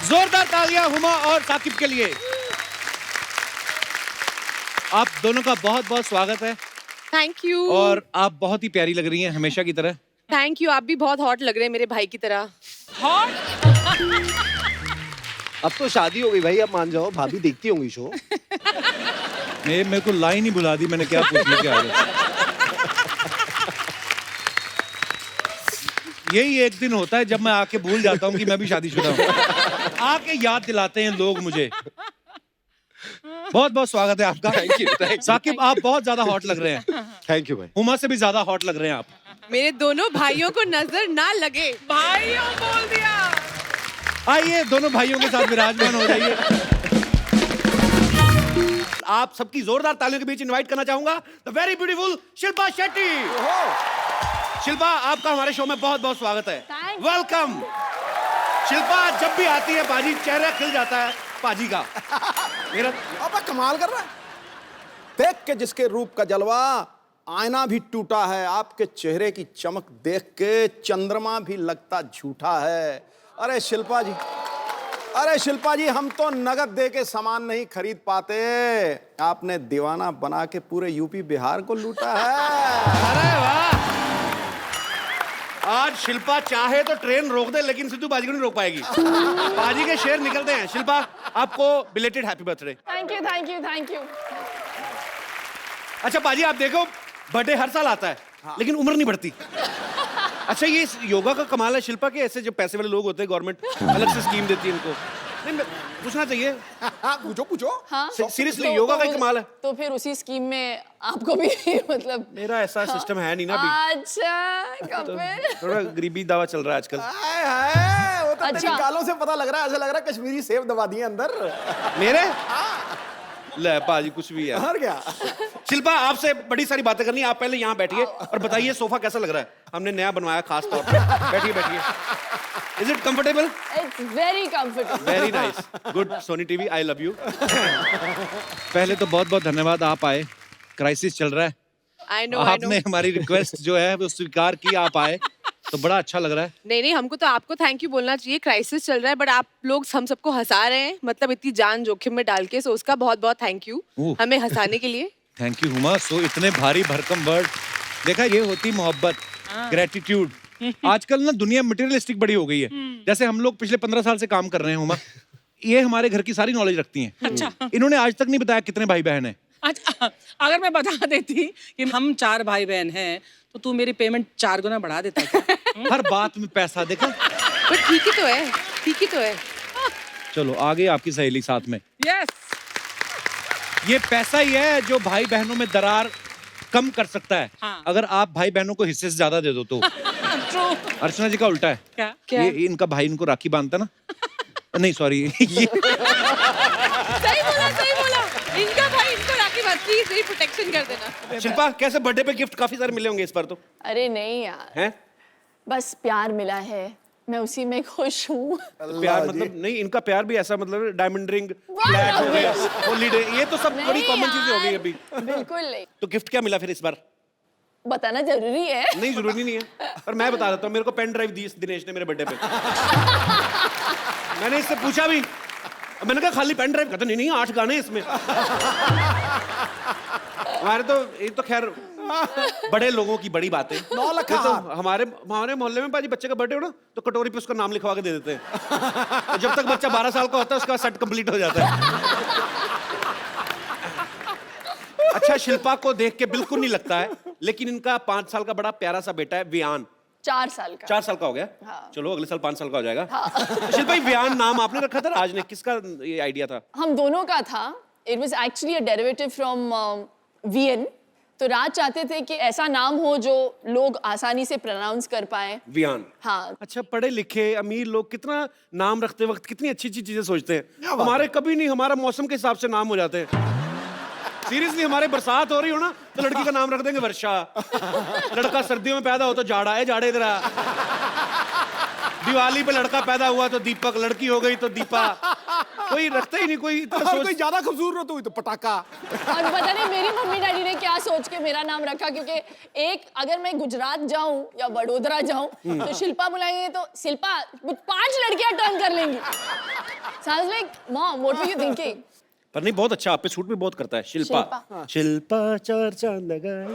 जोरदार तालियां हुमा और साकिब के लिए। आप दोनों का बहुत बहुत स्वागत है। Thank you. और आप बहुत ही प्यारी लग रही हैं हमेशा की तरह। थैंक यू, आप भी बहुत हॉट लग रहे हैं मेरे भाई की तरह। हॉट? अब तो शादी हो गई भाई, अब मान जाओ, भाभी देखती होंगी शो। मेरे को लाइन ही भुला दी, मैंने क्या पूछ लिया आगे। यही एक दिन होता है जब मैं आके भूल जाता हूँ कि मैं भी शादीशुदा हूँ। आके याद दिलाते हैं लोग मुझे। बहुत बहुत स्वागत है आपका। Thank you. साकिब, आप बहुत ज्यादा हॉट लग रहे हैं। थैंक यू भाई। हुमा से भी ज्यादा हॉट लग रहे हैं आप। मेरे दोनों भाइयों को नजर ना लगे। भाइयों बोल दिया। आइए दोनों भाइयों के साथ विराजमान हो जाइए। आप सबकी जोरदार तालियों के बीच इनवाइट करना चाहूंगा the very beautiful Shilpa Shetty. Shilpa, आपका हमारे शो में बहुत बहुत स्वागत है। वेलकम। शिल्पा जब भी आती है पाजी चेहरा खिल जाता है पाजी का। मेरा अब कमाल कर रहा है। देख के जिसके रूप का जलवा आईना भी टूटा है, आपके चेहरे की चमक देख के चंद्रमा भी लगता झूठा है। अरे शिल्पा जी, अरे शिल्पा जी, हम तो नगद दे के सामान नहीं खरीद पाते, आपने दीवाना बना के पूरे यूपी बिहार को लूटा है। अरे वाह। आज शिल्पा चाहे तो ट्रेन रोक दे लेकिन सिद्धू बाजी को नहीं रोक पाएगी। बाजी के शेर निकलते हैं। शिल्पा, आपको belated happy birthday. Thank you thank you thank you. अच्छा बाजी, आप देखो बर्थडे हर साल आता है लेकिन उम्र नहीं बढ़ती। अच्छा, ये योगा का कमाल है शिल्पा के। ऐसे जो पैसे वाले लोग होते हैं गवर्नमेंट अलग से स्कीम देती है इनको। नहीं, पूछना चाहिए। पूछो पूछो। हाँ? सीरियसली योगा का ही कमाल है। तो फिर उसी स्कीम में आपको भी मतलब। मेरा ऐसा सिस्टम है नहीं ना अभी। अच्छा कपिल, थोड़ा गरीबी दावा चल रहा है आजकल। हाय हाय, वो तो तेरी अच्छा। गालों से पता लग रहा है, ऐसा लग रहा है कश्मीरी सेब दबा दिए अंदर। मेरे ले पाजी कुछ भी है। और क्या। शिल्पा, आपसे बड़ी सारी बातें करनी है। आप पहले यहाँ बैठिए और बताइए सोफा कैसा लग रहा है। हमने नया बनवाया खास तौर पे। बैठिए बैठिए। Is it comfortable? It's very comfortable. Very nice, good. Sony TV, I love you. पहले तो बहुत बहुत धन्यवाद, आप आए। क्राइसिस चल रहा है। I know. आपने हमारी रिक्वेस्ट जो है वो स्वीकार की, आप आए तो बड़ा अच्छा लग रहा है। नहीं, हमको तो आपको थैंक यू बोलना चाहिए। क्राइसिस चल रहा है बट आप लोग हम सबको हंसा रहे हैं, मतलब इतनी जान जोखिम में डाल के। सो उसका बहुत बहुत थैंक यू हमें हंसाने के लिए। Thank you Huma. सो इतने भारी भरकम वर्ड। देखा, ये होती मोहब्बत, ग्रेटिट्यूड। आजकल ना दुनिया मटेरियलिस्टिक बड़ी हो गई है। जैसे हम लोग पिछले 15 साल से काम कर रहे हैं हुमा, ये हमारे घर की सारी नॉलेज रखती हैं। अच्छा। इन्होंने आज तक नहीं बताया कितने भाई बहन हैं। अच्छा, अगर मैं बता देती कि हम 4 भाई बहन हैं तो तू मेरी पेमेंट 4 गुना बढ़ा देता क्या? हर बात में पैसा। देखा, बट ठीक ही तो है, ठीक ही तो है। चलो आगे आपकी सहेली साथ में। यस। ये पैसा ही है जो भाई बहनों में दरार कम कर सकता है। हाँ। अगर आप भाई बहनों को हिस्से से ज्यादा दे दो तो। ट्रू। अर्चना जी का उल्टा है। क्या? ये इनका भाई इनको राखी बांधता ना। नहीं सॉरी। सही बोला, सही बोला। इनका भाई इनको राखी बात, प्लीज मेरी प्रोटेक्शन कर देना। शिल्पा, कैसे बर्थडे पे गिफ्ट काफी सारे मिले होंगे इस बार तो। अरे नहीं यार, हैं? बस प्यार मिला है, मैं उसी में खुश हूँ। प्यार मतलब नहीं, इनका प्यार भी ऐसा मतलब डायमंड रिंग, फ्लैट हो गया, हॉलीडे, ये तो सब बड़ी कॉमन चीजें हो गई अभी। बिल्कुल नहीं। तो गिफ्ट क्या मिला फिर इस बार? बताना जरूरी है? नहीं, जरूरी नहीं है, पर मैं बता देता हूँ। मेरे को पेन ड्राइव दी दिनेश ने मेरे बर्थडे पे। मैंने इससे पूछा भी, मैंने कहा खाली पेन ड्राइव? कहता नहीं 8 गाने इसमें। हमारे तो ये तो खैर बड़े लोगों की बड़ी बात है। 9 लाख तो हमारे मोहल्ले में पाजी बच्चे का बर्थडे हो ना तो कटोरी पे उसका नाम लिखवा के दे देते हैं। तो जब तक बच्चा 12 साल का होता है उसका सेट कंप्लीट हो जाता है। अच्छा, शिल्पा को देख के बिल्कुल नहीं लगता है, लेकिन इनका 5 साल का बड़ा प्यारा सा बेटा है वियान। 4 साल का। 4 साल का हो गया। हाँ। चलो अगले साल 5 साल का हो जाएगा। हाँ। तो शिल्पा, वियान नाम आपने रखा था राज ने, किसका ये आइडिया था? हम दोनों का था। It was actually a derivative from VN. तो राज चाहते थे कि ऐसा नाम हो जो लोग आसानी से प्रोनाउंस कर पाए। वियान। हाँ। अच्छा, पढ़े लिखे अमीर लोग कितना नाम रखते वक्त कितनी अच्छी अच्छी चीजें सोचते हैं। हमारे कभी नहीं, हमारा मौसम के हिसाब से नाम हो जाते हैं। सीरियसली, हमारे बरसात हो रही हो ना तो लड़की का नाम रख देंगे वर्षा। लड़का सर्दियों में पैदा हो तो जाड़ा है, जाड़े इधर आ। दिवाली पे लड़का पैदा हुआ तो दीपक, लड़की हो गई तो दीपा। कोई रखता ही नहीं कोई इतना सोच। कोई ज्यादा खूबसूरत हो तो पटाखा। और पता नहीं मेरी मम्मी डैडी ने क्या सोच के मेरा नाम रखा, क्योंकि एक अगर मैं गुजरात जाऊं या वडोदरा जाऊं तो शिल्पा बुलाएंगे तो शिल्पा 5 लड़कियां टर्न कर लेंगी। So I was like, Mom, what were you thinking? पर नहीं, बहुत अच्छा, आप पे सूट भी बहुत करता है। शिल्पा शिल्पा चार चांद लगाए।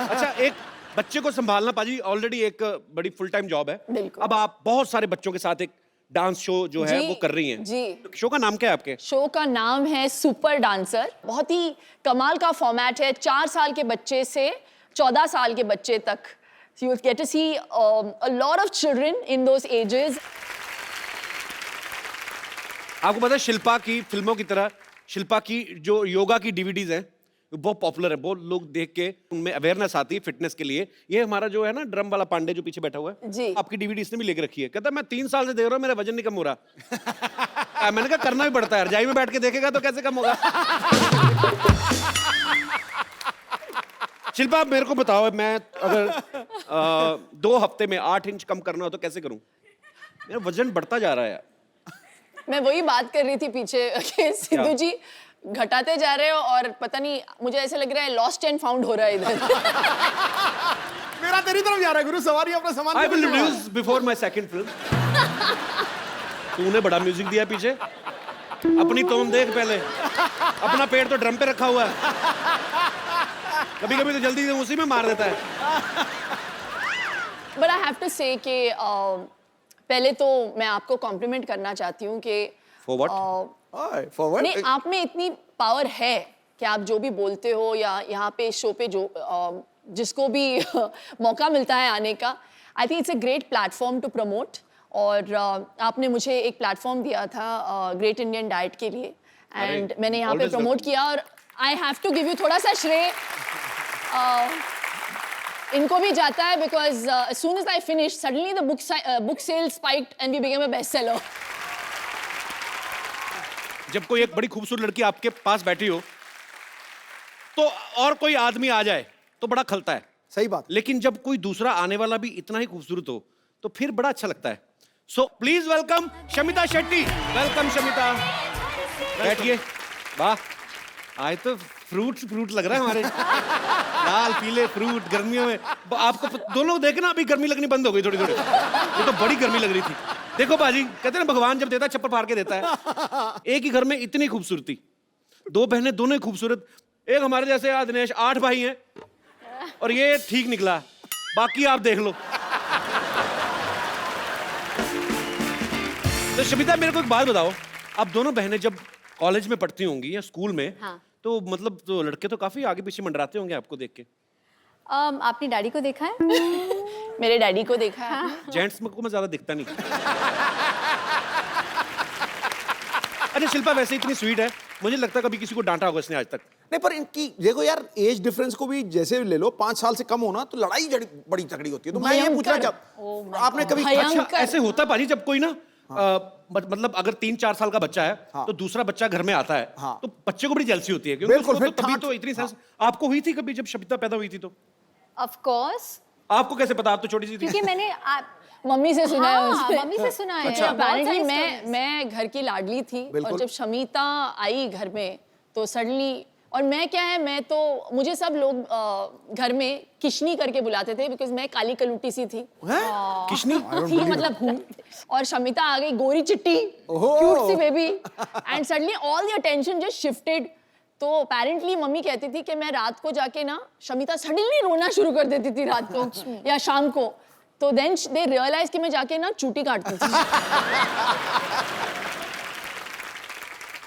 अच्छा, एक बच्चे को संभालना पाजी ऑलरेडी एक बड़ी फुल टाइम जॉब है। बिल्कुल। अब आप बहुत सारे बच्चों के साथ एक डांस शो जो है वो कर रही हैं। जी। शो का नाम क्या है आपके? शो का नाम है सुपर डांसर। बहुत ही कमाल का फॉर्मेट है। 4 साल के बच्चे से 14 साल के बच्चे तक। So you get to see a lot of children in those ages. आपको पता है शिल्पा की फिल्मों की तरह शिल्पा की जो योगा की डीवीडीज हैं वो बहुत पॉपुलर है, बहुत लोग देख के उनमें अवेयरनेस आती है फिटनेस के लिए। ये हमारा जो है ना ड्रम वाला पांडे जो पीछे बैठा हुआ है जी। आपकी डीवीडी इसने भी लेके रखी है। कहता है मैं 3 साल से देख रहा हूँ, मेरा वजन नहीं कम हो रहा। मैंने कहा करना भी पड़ता है, रजाई में बैठ के देखेगा तो कैसे कम होगा। शिल्पा मेरे को बताओ, मैं अगर 2 हफ्ते में 8 इंच कम करना हो तो कैसे करूं? मेरा वजन बढ़ता जा रहा है यार। मैं वही बात कर रही थी पीछे कि सिद्धू जी घटाते जा रहे हो और पता नहीं, मुझे ऐसे लग रहा है लॉस्ट एंड फाउंड हो रहा है इधर। मेरा तेरी तरफ जा रहा है गुरु, सवारी अपना सामान। I will introduce before my second film. तूने बड़ा म्यूजिक दिया पीछे, अपनी टोन देख पहले, अपना पेड़ तो ड्रम पे रखा हुआ है, कभी कभी तो जल्दी से उसी में मार देता है। बट आई हैव टू से कि पहले तो मैं आपको कॉम्प्लीमेंट करना चाहती हूँ कि For what? फॉरवर्ड नहीं, आप में इतनी पावर है कि आप जो भी बोलते हो या यहाँ पे शो पे जो जिसको भी मौका मिलता है आने का, I think it's a great platform to promote. और आपने मुझे एक प्लेटफॉर्म दिया था ग्रेट इंडियन डाइट के लिए, एंड मैंने यहाँ पे always प्रमोट किया। और I have to give you थोड़ा सा श्रेय इनको भी जाता है, because as soon as I finished, suddenly the book sales spiked and we became a bestseller. जब कोई एक बड़ी खूबसूरत लड़की आपके पास बैठी हो तो और कोई आदमी आ जाए तो बड़ा खलता है, सही बात। लेकिन जब कोई दूसरा आने वाला भी इतना ही खूबसूरत हो तो फिर बड़ा अच्छा लगता है। So please welcome Shamita Shetty. Welcome Shamita, बैठिए। वाह, आज तो फ्रूट लग रहा है हमारे। लाल पीले फ्रूट गर्मियों में आपको दोनों देखे ना, अभी गर्मी लगनी बंद हो गई थोड़ी थोड़ी। ये तो बड़ी गर्मी लग रही थी। देखो बाजी, कहते हैं ना भगवान जब देता है चप्पल फाड़ के देता है। एक ही घर में इतनी खूबसूरती, 2 बहनें दोनों ही खूबसूरत। एक हमारे जैसे दिनेश 8 भाई हैं और ये ठीक निकला, बाकी आप देख लो। तो शमिता मेरे को एक बात बताओ, आप दोनों बहनें जब कॉलेज में पढ़ती होंगी या स्कूल में, हाँ। तो मतलब तो लड़के तो काफी आगे पीछे मंडराते होंगे आपको देख के। आपने डैडी को देखा है? मेरे डैडी को देखा है। जेंट्स में को मैं ज्यादा दिखता नहीं। अच्छा शिल्पा वैसे इतनी स्वीट है, मुझे लगता है कभी किसी को डांटा होगा इसने आज तक। नहीं, पर इनकी देखो यार, एज डिफरेंस को भी जैसे ले लो, 5 साल से कम होना तो लड़ाई बड़ी तगड़ी होती है। तो मैं ये पूछना चाहता, आपने कभी अच्छा ऐसे होता है पाजी जब कोई ना मतलब अगर 3-4 साल का बच्चा है तो दूसरा बच्चा घर में आता है तो बच्चे को बड़ी जेलसी होती है, क्योंकि बिल्कुल, उसको फिर तो तभी तो इतनी सेंस आपको हुई थी कभी जब शमिता पैदा हुई थी? तो ऑफ कोर्स। आपको कैसे पता, आप तो छोटी सी थी। क्योंकि मैंने मम्मी से सुना है हाँ, उसने। मम्मी से सुना है। अच्छा। बहुत Apparently सारी stories। मैं घर की लाडली थी और बिल्कुल। जब शमिता आई घर में तो सडनली, और मैं क्या है, मैं तो मुझे सब लोग घर में किशनी करके बुलाते थे, बिकॉज मैं काली कलूटी सी थी। किशनी थी मतलब हूँ। और शमिता आ गई गोरी चिट्टी, क्यूट सी baby, and suddenly all the attention just shifted. तो अपेरेंटली मम्मी कहती थी कि मैं रात को जाके ना, शमिता सडनली रोना शुरू कर देती थी रात को या शाम को, तो देन दे रियलाइज कि मैं जाके ना चूटी काटती थी।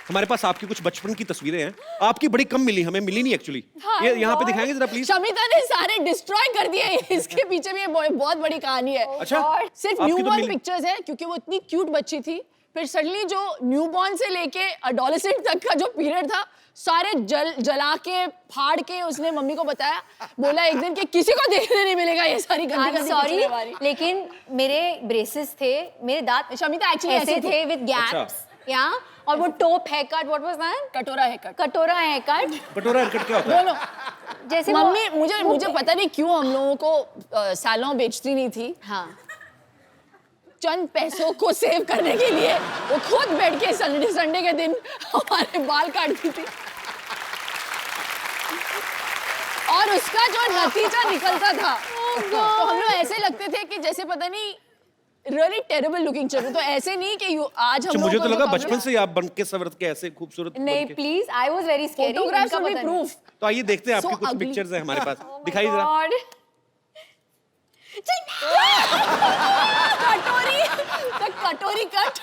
हमारे पास आपकी कुछ बचपन की तस्वीरें हैं, आपकी बड़ी कम मिली, हमें मिली नहीं एक्चुअली। ये यहाँ पे दिखाएंगे जरा प्लीज। शमिता ने सारे डिस्ट्रॉय कर दिए। इसके पीछे भी बहुत बड़ी कहानी है। अच्छा, सिर्फ आपकी तो न्यूबॉर्न मिली। पिक्चर्स है क्योंकि वो इतनी क्यूट बच्ची थी। फिर सडनली जो न्यूबॉर्न से लेके एडोलेसेंट तक का जो पीरियड था, सारे जला के फाड़ के उसने मम्मी को बताया, बोला एक दिन कि किसी को देखने नहीं मिलेगा ये सारी गंदी सॉरी, लेकिन मेरे ब्रेसेस थे, मेरे दांत शमिता एक्चुअली ऐसे थे विद गैप्स, या और वो top hair cut, what was that? कटोरा है कट। कटोरा हेयर कट। कटोरा हेयर कट क्या होता है? दोनों। जैसे मम्मी मुझे पता नहीं क्यों हम लोगों को सैलून बेचती नहीं थी। हाँ, चंद पैसों को सेव करने के लिए वो खुद बैठ के संडे के दिन हमारे बाल काटती थी, और उसका जो नतीजा निकलता था तो हम लोग ऐसे लगते थे कि जैसे पता नहीं रियली टेरेबल लुकिंग चलो, तो ऐसे नहीं कि आज हम मुझे लोगों तो को लगा cover- बचपन से ही आप बन के सवर के ऐसे खूबसूरत बन नहीं के। Please I was very scary Photographs will be proof. तो आइए देखते हैं आपकी So कुछ ugly. पिक्चर्स हैं हमारे पास, दिखाइए जरा। गॉड कटोरी, the कटोरी cut.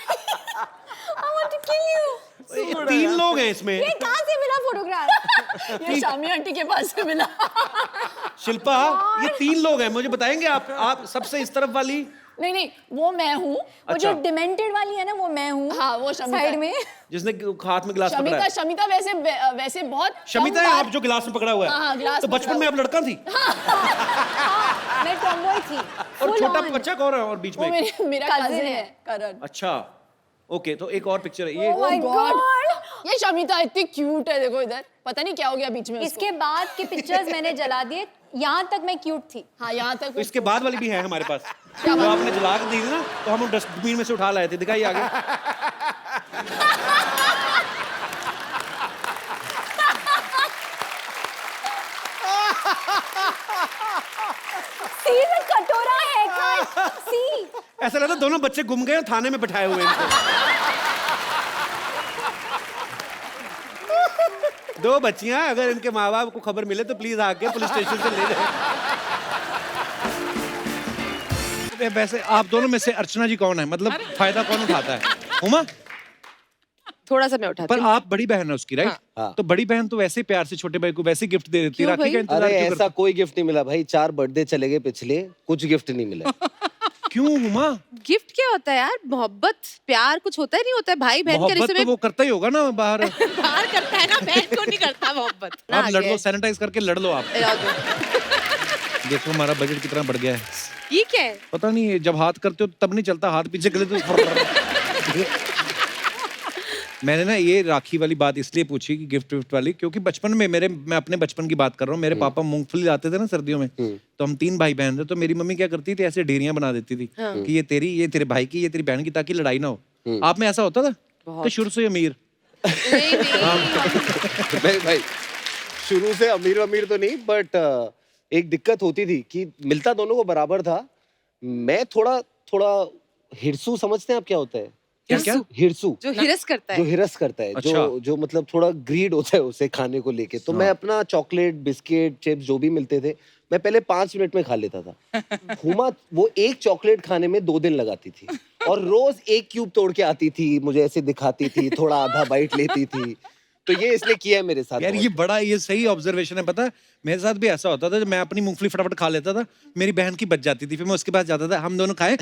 I want to kill you. ये 3 लोग हैं इसमें। ये कहां से मिला फोटोग्राफ? ये शामी आंटी के पास से मिला। शिल्पा, ये 3 लोग हैं, मुझे बताएंगे आप सबसे इस तरफ वाली? नहीं, वो मैं हूँ। वो जो डिमेंटेड वाली है ना वो मैं हूँ। हाँ, वो शमिता साइड है। में। जिसने हाथ में गिलास पकड़ा है। शमिता वैसे बहुत शमिता कम है बार- आप जो गिलास में पकड़ा हुआ है। हाँ, गिलास तो पकड़ा बचपन में आप लड़का थी मैं टॉमबॉय थी। और Full छोटा on। बच्चा कौन है और बीच वो में? मेरा Cousin कजिन है। है करण। अच्छा, ओके, तो एक और पिक्चर है ये। Oh my God। ये शमिता इतनी क्यूट है, देखो इधर, पता नहीं क्या हो गया बीच में उसको। इसके बाद के पिक्चर्स मैंने जला दिए, यहाँ तक मैं क्यूट थी। हाँ, यहाँ तक तो इसके बाद वाली भी है हमारे पास। तो आपने जला के दी थी ना, तो हम डस्टबिन में से उठा लाए थे, दिखाइए आगे। सी में कटोरा है कट सी। ऐसा लगता है दोनों बच्चे गुम गए और थाने में बैठाए हुए हैं इनको। 2 बच्चियां, अगर इनके माँ बाप को खबर मिले तो प्लीज आके पुलिस स्टेशन से ले जाए। वैसे आप दोनों में से अर्चना जी कौन है, मतलब फायदा कौन उठाता है? उमा? थोड़ा सा मैं उठाती पर हूँ। आप बड़ी बहन है उसकी, राइट? हाँ। तो बड़ी बहन तो वैसे ही प्यार से छोटे भाई को वैसे ही गिफ्ट दे देती है। क्यों राखी भाई? का इंतजार अरे क्यों ऐसा करती? कोई गिफ्ट नहीं मिला भाई, 4 बर्थडे चले गए पिछले, कुछ गिफ्ट नहीं मिला। क्यों उमा? गिफ्ट क्या होता है यार? मोहब्बत प्यार कुछ होता है, नहीं होता है भाई बहन के मोहब्बत रिश्ते तो में। वो करता ही होगा ना बाहर। प्यार करता है ना, बहन को नहीं करता मोहब्बत। आप लड़ लो, सैनिटाइज करके लड़ लो आप। ये देखो हमारा बजट कितना बढ़ गया है। क्या है? पता नहीं, जब हाथ करते हो तब नहीं चलता, हाथ पीछे कर ले तो मैंने ना ये राखी वाली बात इसलिए पूछी कि गिफ्ट विफ्ट वाली, क्योंकि बचपन में मैं अपने बचपन की बात कर रहा हूँ। मेरे पापा मूंगफली लाते थे ना सर्दियों में, तो हम 3 भाई बहन थे, तो मेरी मम्मी क्या करती थी, ऐसे ढेरियां बना देती थी कि ये तेरी, ये तेरे भाई की, ये तेरी बहन की, ताकि लड़ाई ना हो। आप में ऐसा होता था कि शुरू से अमीर? नहीं नहीं। नहीं भाई, शुरू से अमीर अमीर तो नहीं, बट एक दिक्कत होती थी कि मिलता दोनों को बराबर था। मैं थोड़ा हिरसू, समझते हैं आप क्या होता है? क्या? हिरसू जो हिरस करता जो है। हिरस करता है, अच्छा। जो मतलब थोड़ा ग्रीड होता है उसे खाने को लेके। तो मैं अपना चॉकलेट, बिस्किट, चिप्स जो भी मिलते थे, मैं पहले 5 मिनट में खा लेता था। हुमा वो एक चॉकलेट खाने में 2 दिन लगाती थी, और रोज 1 क्यूब तोड़ के आती थी, मुझे ऐसे दिखाती थी, थोड़ा आधा बाइट लेती थी। तो ये इसने किया है मेरे साथ यार बहुत। ये बड़ा, ये सही ऑब्जर्वेशन है। पता है मेरे साथ भी ऐसा होता था, जब मैं अपनी मूंगफली फटाफट खा लेता था, मेरी बहन की बच जाती थी, फिर मैं उसके पास जाता था, हम दोनों खाए।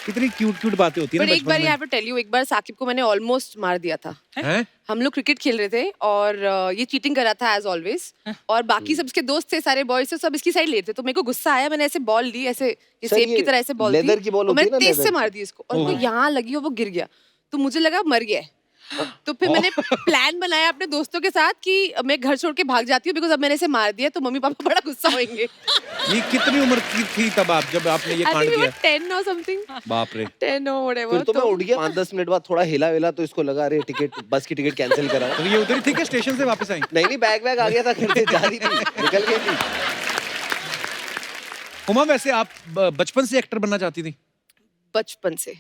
कितनी क्यूट क्यूट बातें होती है बट ना एक बार बचपन यहाँ पे टेल यू, एक बार साकिब को मैंने ऑलमोस्ट मार दिया था। में। हैं? हम लोग क्रिकेट खेल रहे थे और ये चीटिंग कर रहा था एज ऑलवेज, और बाकी सब इसके दोस्त थे, सारे बॉयज थे, सब इसकी साइड लेते। तो मेरे को गुस्सा आया, मैंने ऐसे बॉल ली, ऐसे ये सर, सेब ये की तरह ऐसे बॉल लेदर थी, की बॉल और होती है मैंने ना, तेज से लेदर मार दी इसको, और वो यहाँ लगी और वो गिर गया। तो मुझे लगा मर गया है। तो फिर मैंने प्लान बनाया अपने दोस्तों के साथ कि मैं घर छोड़ के भाग जाती हूँ, बिकॉज अब मैंने इसे मार दिया तो मम्मी पापा बड़ा गुस्सा होंगे। ये कितनी उम्र की थी तब आप, जब आपने ये आई कांड थिंक किया? 10 और समथिंग, बाप रे। 10 और फिर व्हाटएवर। तो मैं उठ गया। 5-10 मिनट बाद थोड़ा हिला विला, तो इसको लगा अरे टिकट, बस की टिकट कैंसिल कराओ। तो ये उधर ही थी क्या, स्टेशन से वापस आई? नहीं, बैग आ गया था, घर से जा रही थी, निकल गई थी। उमा, वैसे आप बचपन से एक्टर बनना चाहती थी? बचपन से।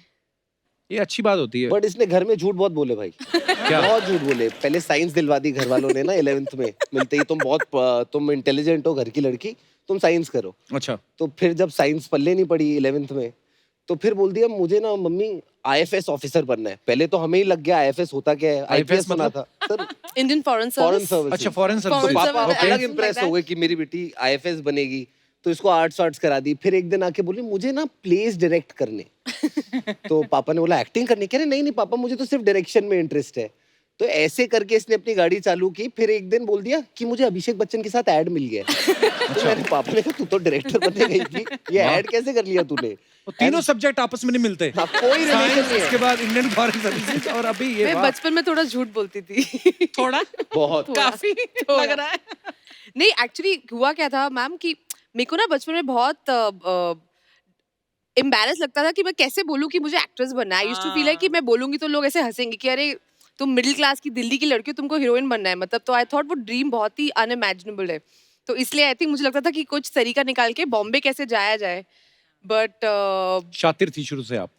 ये अच्छी बात होती है। बट इसने घर में झूठ बहुत बोले भाई। क्या? बहुत झूठ बोले। पहले साइंस दिलवा दी घर वालों ने ना 11th में मिलते ही, तुम इंटेलिजेंट हो, घर की लड़की, तुम साइंस करो। अच्छा। तो फिर जब साइंस पल्ले नहीं पड़ी 11th में, तो फिर बोल दिया मुझे ना मम्मी IFS ऑफिसर बनना है। पहले तो हमें ही लग गया IFS होता क्या है, IPS सुना था sir, Indian foreign foreign service. Service. अच्छा, फॉरेन सर्विस। Foreign पापा service, अलग something इम्प्रेस like हो गए कि मेरी बेटी IFS बनेगी, तो इसको आर्ट्स करा दी। फिर एक दिन आके बोली मुझे ना प्लेस डायरेक्ट करने। तो पापा ने बोला एक्टिंग करने, कह रहे नहीं पापा मुझे तो सिर्फ डायरेक्शन में इंटरेस्ट है। तो ऐसे करके इसने अपनी गाड़ी चालू की। फिर एक दिन बोल दिया कि मुझे अभिषेक बच्चन के साथ ऐड मिल गया है। तो मेरे पापा ने कहा तू तो डायरेक्टर बनने गई थी, ये ऐड कैसे कर लिया तूने? वो तीनों सब्जेक्ट आपस में नहीं मिलते। हाँ, कोई रिलेशन साइंस, नहीं उसके है। बाद इंडियन फॉरेन सर्विसेज, और अभी ये। मैं वाह। बचपन में थोड़ा झूठ बोलती थी। थोड़ा बहुत काफी लग रहा है। नहीं, एक्चुअली हुआ क्या था मैम कि मेरे को ना बचपन में बहुत एम्बैरेस लगता था कि मैं कैसे बोलूं कि मुझे एक्ट्रेस बनना है। आई यूज्ड टू फील है कि मैं बोलूंगी तो लोग ऐसे हंसेंगे कि अरे तुम मिडिल क्लास की दिल्ली की लड़की हो, तुमको हीरोइन बनना है, मतलब। तो आई थॉट वो ड्रीम बहुत ही अनइमेजिनेबल है। तो इसलिए आई थिंक मुझे लगता था कि कुछ तरीका निकाल के बॉम्बे कैसे जाया जाए, बट शातिर थी शुरू से आप।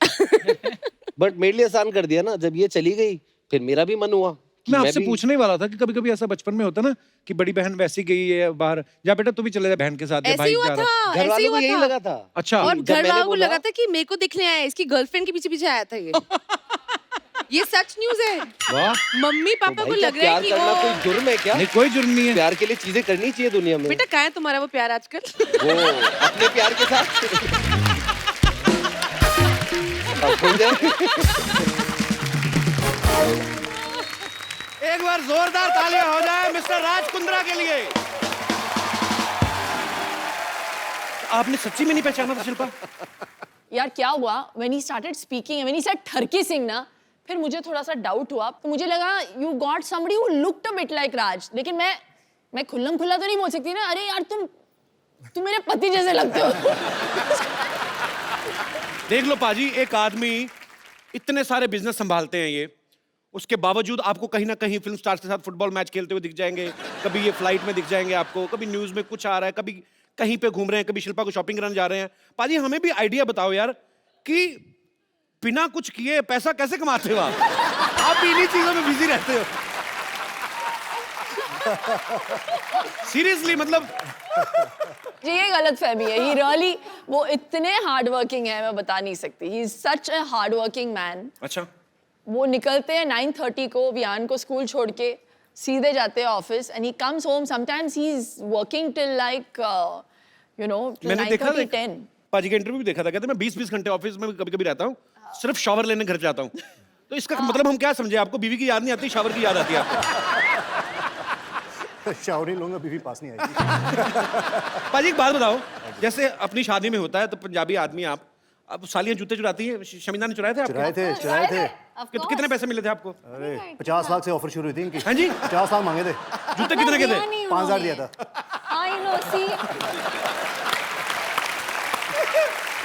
बट मेरे लिए आसान कर दिया ना, जब ये चली गई फिर मेरा भी मन हुआ कि मैं आपसे भी- पूछने ही वाला था कि कभी कभी ऐसा बचपन में होता ना कि बड़ी बहन वैसी गई है बाहर, जा बेटा तू भी चले जा बहन के साथ, या ऐसे भाई ही हुआ जा रहा है। था, घर ऐसे ही वालों को हुआ यही था। लगा था। अच्छा, और जब घर मैंने वालों को बोला- लगा था कि मेरे को दिखने आया है, इसकी गर्लफ्रेंड के पीछे पीछे आया था ये। ये सच न्यूज है। वाह। मम्मी तो पापा भाई को क्या लग रहा है प्यार कि करना वो कोई जुर्म है क्या? नहीं कोई जुर्म नहीं है। प्यार के लिए चीजें करनी चाहिए दुनिया में। बेटा कहाँ है तुम्हारा वो प्यार आजकल? वो अपने प्यार के साथ अब हो जाए। एक बार जोरदार तालियां हो जाए मिस्टर राज कुंद्रा के लिए। आपने सच्ची में नहीं पहचाना था शिल्पा? यार क्या हुआ, when he started speaking, when he said ठरकी Singh ना, फिर मुझे थोड़ा सा डाउट हुआ, तो मुझे लगा you got somebody who looked a bit like Raj, लेकिन मैं खुल्लम खुल्ला तो नहीं बोल सकती ना, अरे यार तुम मेरे पति जैसे लगते हो। देख लो पाजी, एक आदमी इतने सारे बिजनेस संभालते हैं ये, उसके बावजूद आपको कहीं ना कहीं फिल्म स्टार्स के साथ फुटबॉल मैच खेलते हुए दिख जाएंगे, कभी ये फ्लाइट में दिख जाएंगे आपको, कभी न्यूज में कुछ आ रहा है, कभी कहीं पे घूम रहे हैं, कभी शिल्पा को शॉपिंग कराने जा रहे हैं। पाजी हमें भी आइडिया बताओ यार कि बिना कुछ किए पैसा कैसे कमाते हो आप भी इन्हीं चीजों में बिजी रहते हो। सीरियसली मतलब जी ये गलत फहमी है, ही रियली वो इतने हार्ड वर्किंग है, मैं बता नहीं सकती, he is such a hard working man. अच्छा, वो निकलते हैं 9:30 को वियान को स्कूल छोड़ के, सीधे जाते हैं office, and he comes home sometimes he is working till like you know मैंने देखा 10। पाजी का इंटरव्यू भी देखा था, कहते मैं 20-20 घंटे ऑफिस में कभी कभी रहता हूँ, सिर्फ शावर लेने घर जाता हूँ। तो इसका मतलब हम क्या समझे, आपको बीवी की याद नहीं आती, शावर की याद आती है आपको? शावर ही लूंगा, बीवी पास नहीं आएगी। पाजी एक बात बताओ, जैसे अपनी शादी में होता है तो पंजाबी आदमी आप, अब सालियां जूते चुराती हैं, शमीना ने चुराए थे चुराए आपके? थे, चुराए थे। तो कितने पैसे मिले थे आपको? अरे 50 लाख से ऑफर शुरू हुई थी इनकी। हाँ जी? 50 लाख मांगे थे, जूते कितने के थे? 5000 दिया था। I know, see,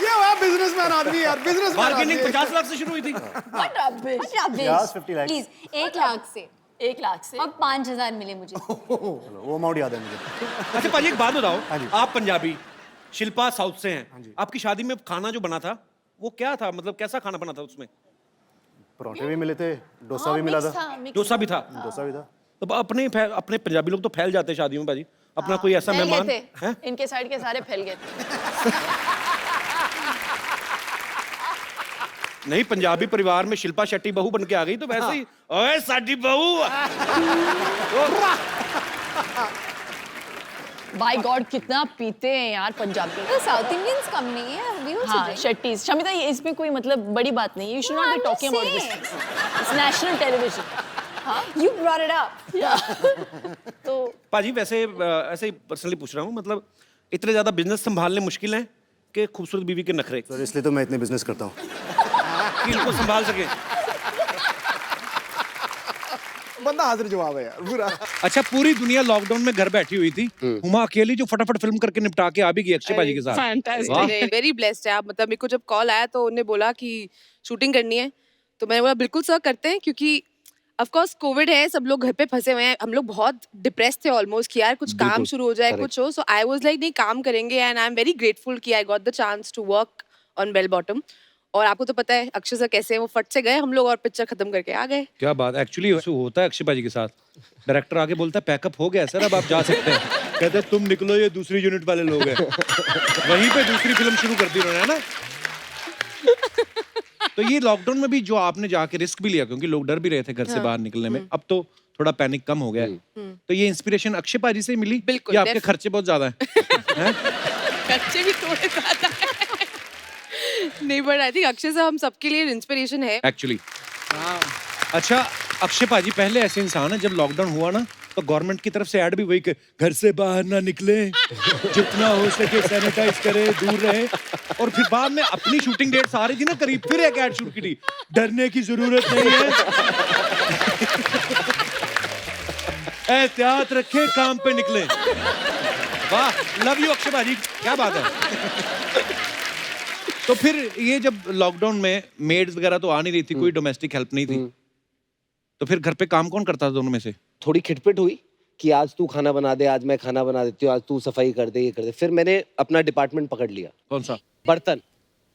ये हुआ बिजनेसमैन आदमी यार, बिजनेसमैन बार्गेनिंग आदमी। 50 लाख से शुरू हुई थी। What rubbish। Yes, 50 lakhs। Please 1 lakh से 1 लाख से और 5000 मिले मुझे। चलो, वो अमाउंट याद है मुझे। अच्छा पाजी एक बात बताओ, हाँ जी। आप पंजाबी, शिल्पा साउथ से हैं, आपकी शादी में खाना जो बना था वो क्या था, मतलब कैसा खाना बना था उसमें? परोठे भी मिले थे, डोसा भी मिला था। डोसा भी था? डोसा भी था। तो अपने पंजाबी लोग तो फैल जाते हैं शादियों में पाजी, अपना कोई ऐसा फैल मेहमान गए है? थे, इनके साइड के सारे फैल गए थे। नहीं, पंजाबी परिवार में शिल्पा शेट्टी बहू बन के आ गई तो वैसे ही, ओए साडी बहू। बाय गॉड कितना पीते हैं यार पंजाबी। तो साउथ इंडियंस कम नहीं है, we also हाँ drink. शेट्टीज। शमिता ये इसमें कोई मतलब बड़ी बात नहीं, you should not be I'm talking just about this, saying. It's national television. You brought it up. तो पाजी वैसे ऐसे ही पर्सनली पूछ रहा हूँ, मतलब इतने ज्यादा बिजनेस संभालने मुश्किल है कि खूबसूरत बीवी के नखरे सर इसलिए तो मैं इतने बिजनेस करता हूँ। कि इनको संभाल सके। बंदा हाजिर जवाब है यार पूरा। अच्छा, पूरी दुनिया लॉकडाउन में घर बैठी हुई थी, हुमा अकेली जो फटाफट फिल्म करके निपटा के आ भी गई अक्षय पाजी के साथ। फैंटास्टिक, वेरी ब्लेस्ड है आप। मतलब मेरे को जब कॉल आया तो उन्होंने बोला कि शूटिंग करनी है, तो मैंने बोला बिल्कुल सर करते हैं, क्योंकि ऑफ कोर्स कोविड है, सब लोग घर पे फंसे हुए हैं, हम लोग बहुत डिप्रेस थे ऑलमोस्ट कि यार कुछ काम बिल्कुल, शुरू हो जाए, correct. कुछ हो। सो आई वाज लाइक नहीं काम करेंगे, and I am very grateful कि I got the chance to work on Bell Bottom. और आपको तो पता है अक्षय सर कैसे हैं, वो फट से गए हम लोग और पिक्चर खत्म करके आ गए। क्या बात, एक्चुअली होता है अक्षय पाजी के साथ, डायरेक्टर आके बोलता है पैकअप हो गया सर, अब आप जा सकते हैं। कहते हैं तुम निकलो, ये दूसरी यूनिट वाले लोग हैं। वहीं पे दूसरी फिल्म शुरू कर दी उन्होंने, है ना? तो ये लॉकडाउन में भी जो आपने जाके रिस्क भी लिया, क्योंकि लोग डर भी रहे थे घर से बाहर निकलने में, अब तो थोड़ा पैनिक कम हो गया है, तो ये इंस्पिरेशन अक्षय पाजी से मिली बिल्कुल, या आपके def- खर्चे बहुत ज्यादा हैं? खर्चे भी थोड़े ज्यादा है। नहीं, but I think Akshay sir हम सबके लिए इंस्पिरेशन है। एक्चुअली अच्छा, अक्षय पाजी पहले ऐसे इंसान है, जब लॉकडाउन हुआ ना तो गवर्नमेंट की तरफ से ऐड भी वही कि घर से बाहर ना निकले, जितना हो सके सैनिटाइज करे, दूर रहे। और फिर बाद में अपनी शूटिंग डेट्स आ रही थी ना करीब, फिर एक ऐड शूट की थी, डरने की जरूरत नहीं है, एहतियात रखे, काम पे निकले। वाह, लव यू अक्षय पाजी, क्या बात है। तो फिर ये जब लॉकडाउन में मेड्स वगैरह तो आ नहीं रही थी, कोई डोमेस्टिक हेल्प नहीं थी, तो फिर घर पे काम कौन करता था दोनों में से? थोड़ी खिटपिट हुई कि आज तू खाना बना दे, आज मैं खाना बना देती हूँ, आज तू सफाई कर दे, ये कर दे। फिर मैंने अपना डिपार्टमेंट पकड़ लिया। कौन सा? बर्तन।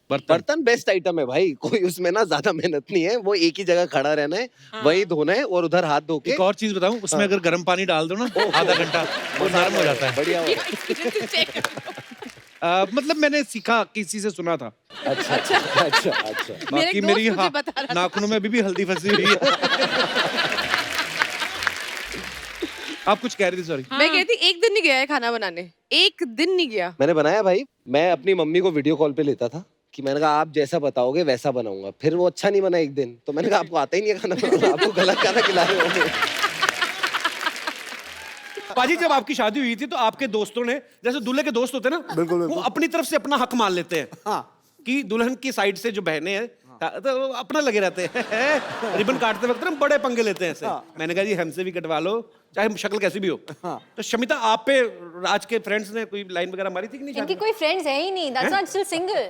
बर्तन। बर्तन बेस्ट आइटम है भाई, कोई उसमें ना ज्यादा मेहनत नहीं है, वो एक ही जगह खड़ा रहना है, वही धोना है और उधर हाथ धो के। एक और चीज बताऊं, उसमें अगर गर्म पानी डाल दो ना आधा घंटा, वो नरम हो जाता है। बढ़िया हो। मतलब मैंने सीखा, किसी से सुना था। अच्छा अच्छा अच्छा अच्छा। बाकी दोस्त मेरी मुझे बता रहा था। नाखूनों में अभी भी हल्दी फंसी हुई है। आप कुछ कह रही थी, सॉरी। मैं कहती एक दिन नहीं गया है खाना बनाने, एक दिन नहीं गया। मैंने बनाया भाई, मैं अपनी मम्मी को वीडियो कॉल पे लेता था कि मैंने कहा आप जैसा बताओगे वैसा बनाऊंगा। फिर वो अच्छा नहीं बना एक दिन, तो मैंने कहा आपको आता ही नहीं है खाना बनाना, आपको गलत खाना खिला रहे हो। पाजी, जब आपकी शादी हुई थी तो आपके दोस्तों ने, जैसे दूल्हे के दोस्त होते हैं ना, बिल्कुल, बिल्कुल। वो अपनी तरफ से अपना हक मान लेते हैं। हाँ। कि दुल्हन की साइड से जो बहनें हैं तो वो अपना लगे रहते हैं। रिबन काटते वक्त ना बड़े पंगे लेते हैं ऐसे। मैंने कहा जी हमसे भी कटवा लो, चाहे शक्ल कैसी भी हो। तो शमिता, आप पे राज के फ्रेंड्स ने कोई लाइन वगैरह मारी थी कि नहीं? इनकी कोई फ्रेंड्स है ही नहीं, दैट्स व्हाई स्टिल सिंगल।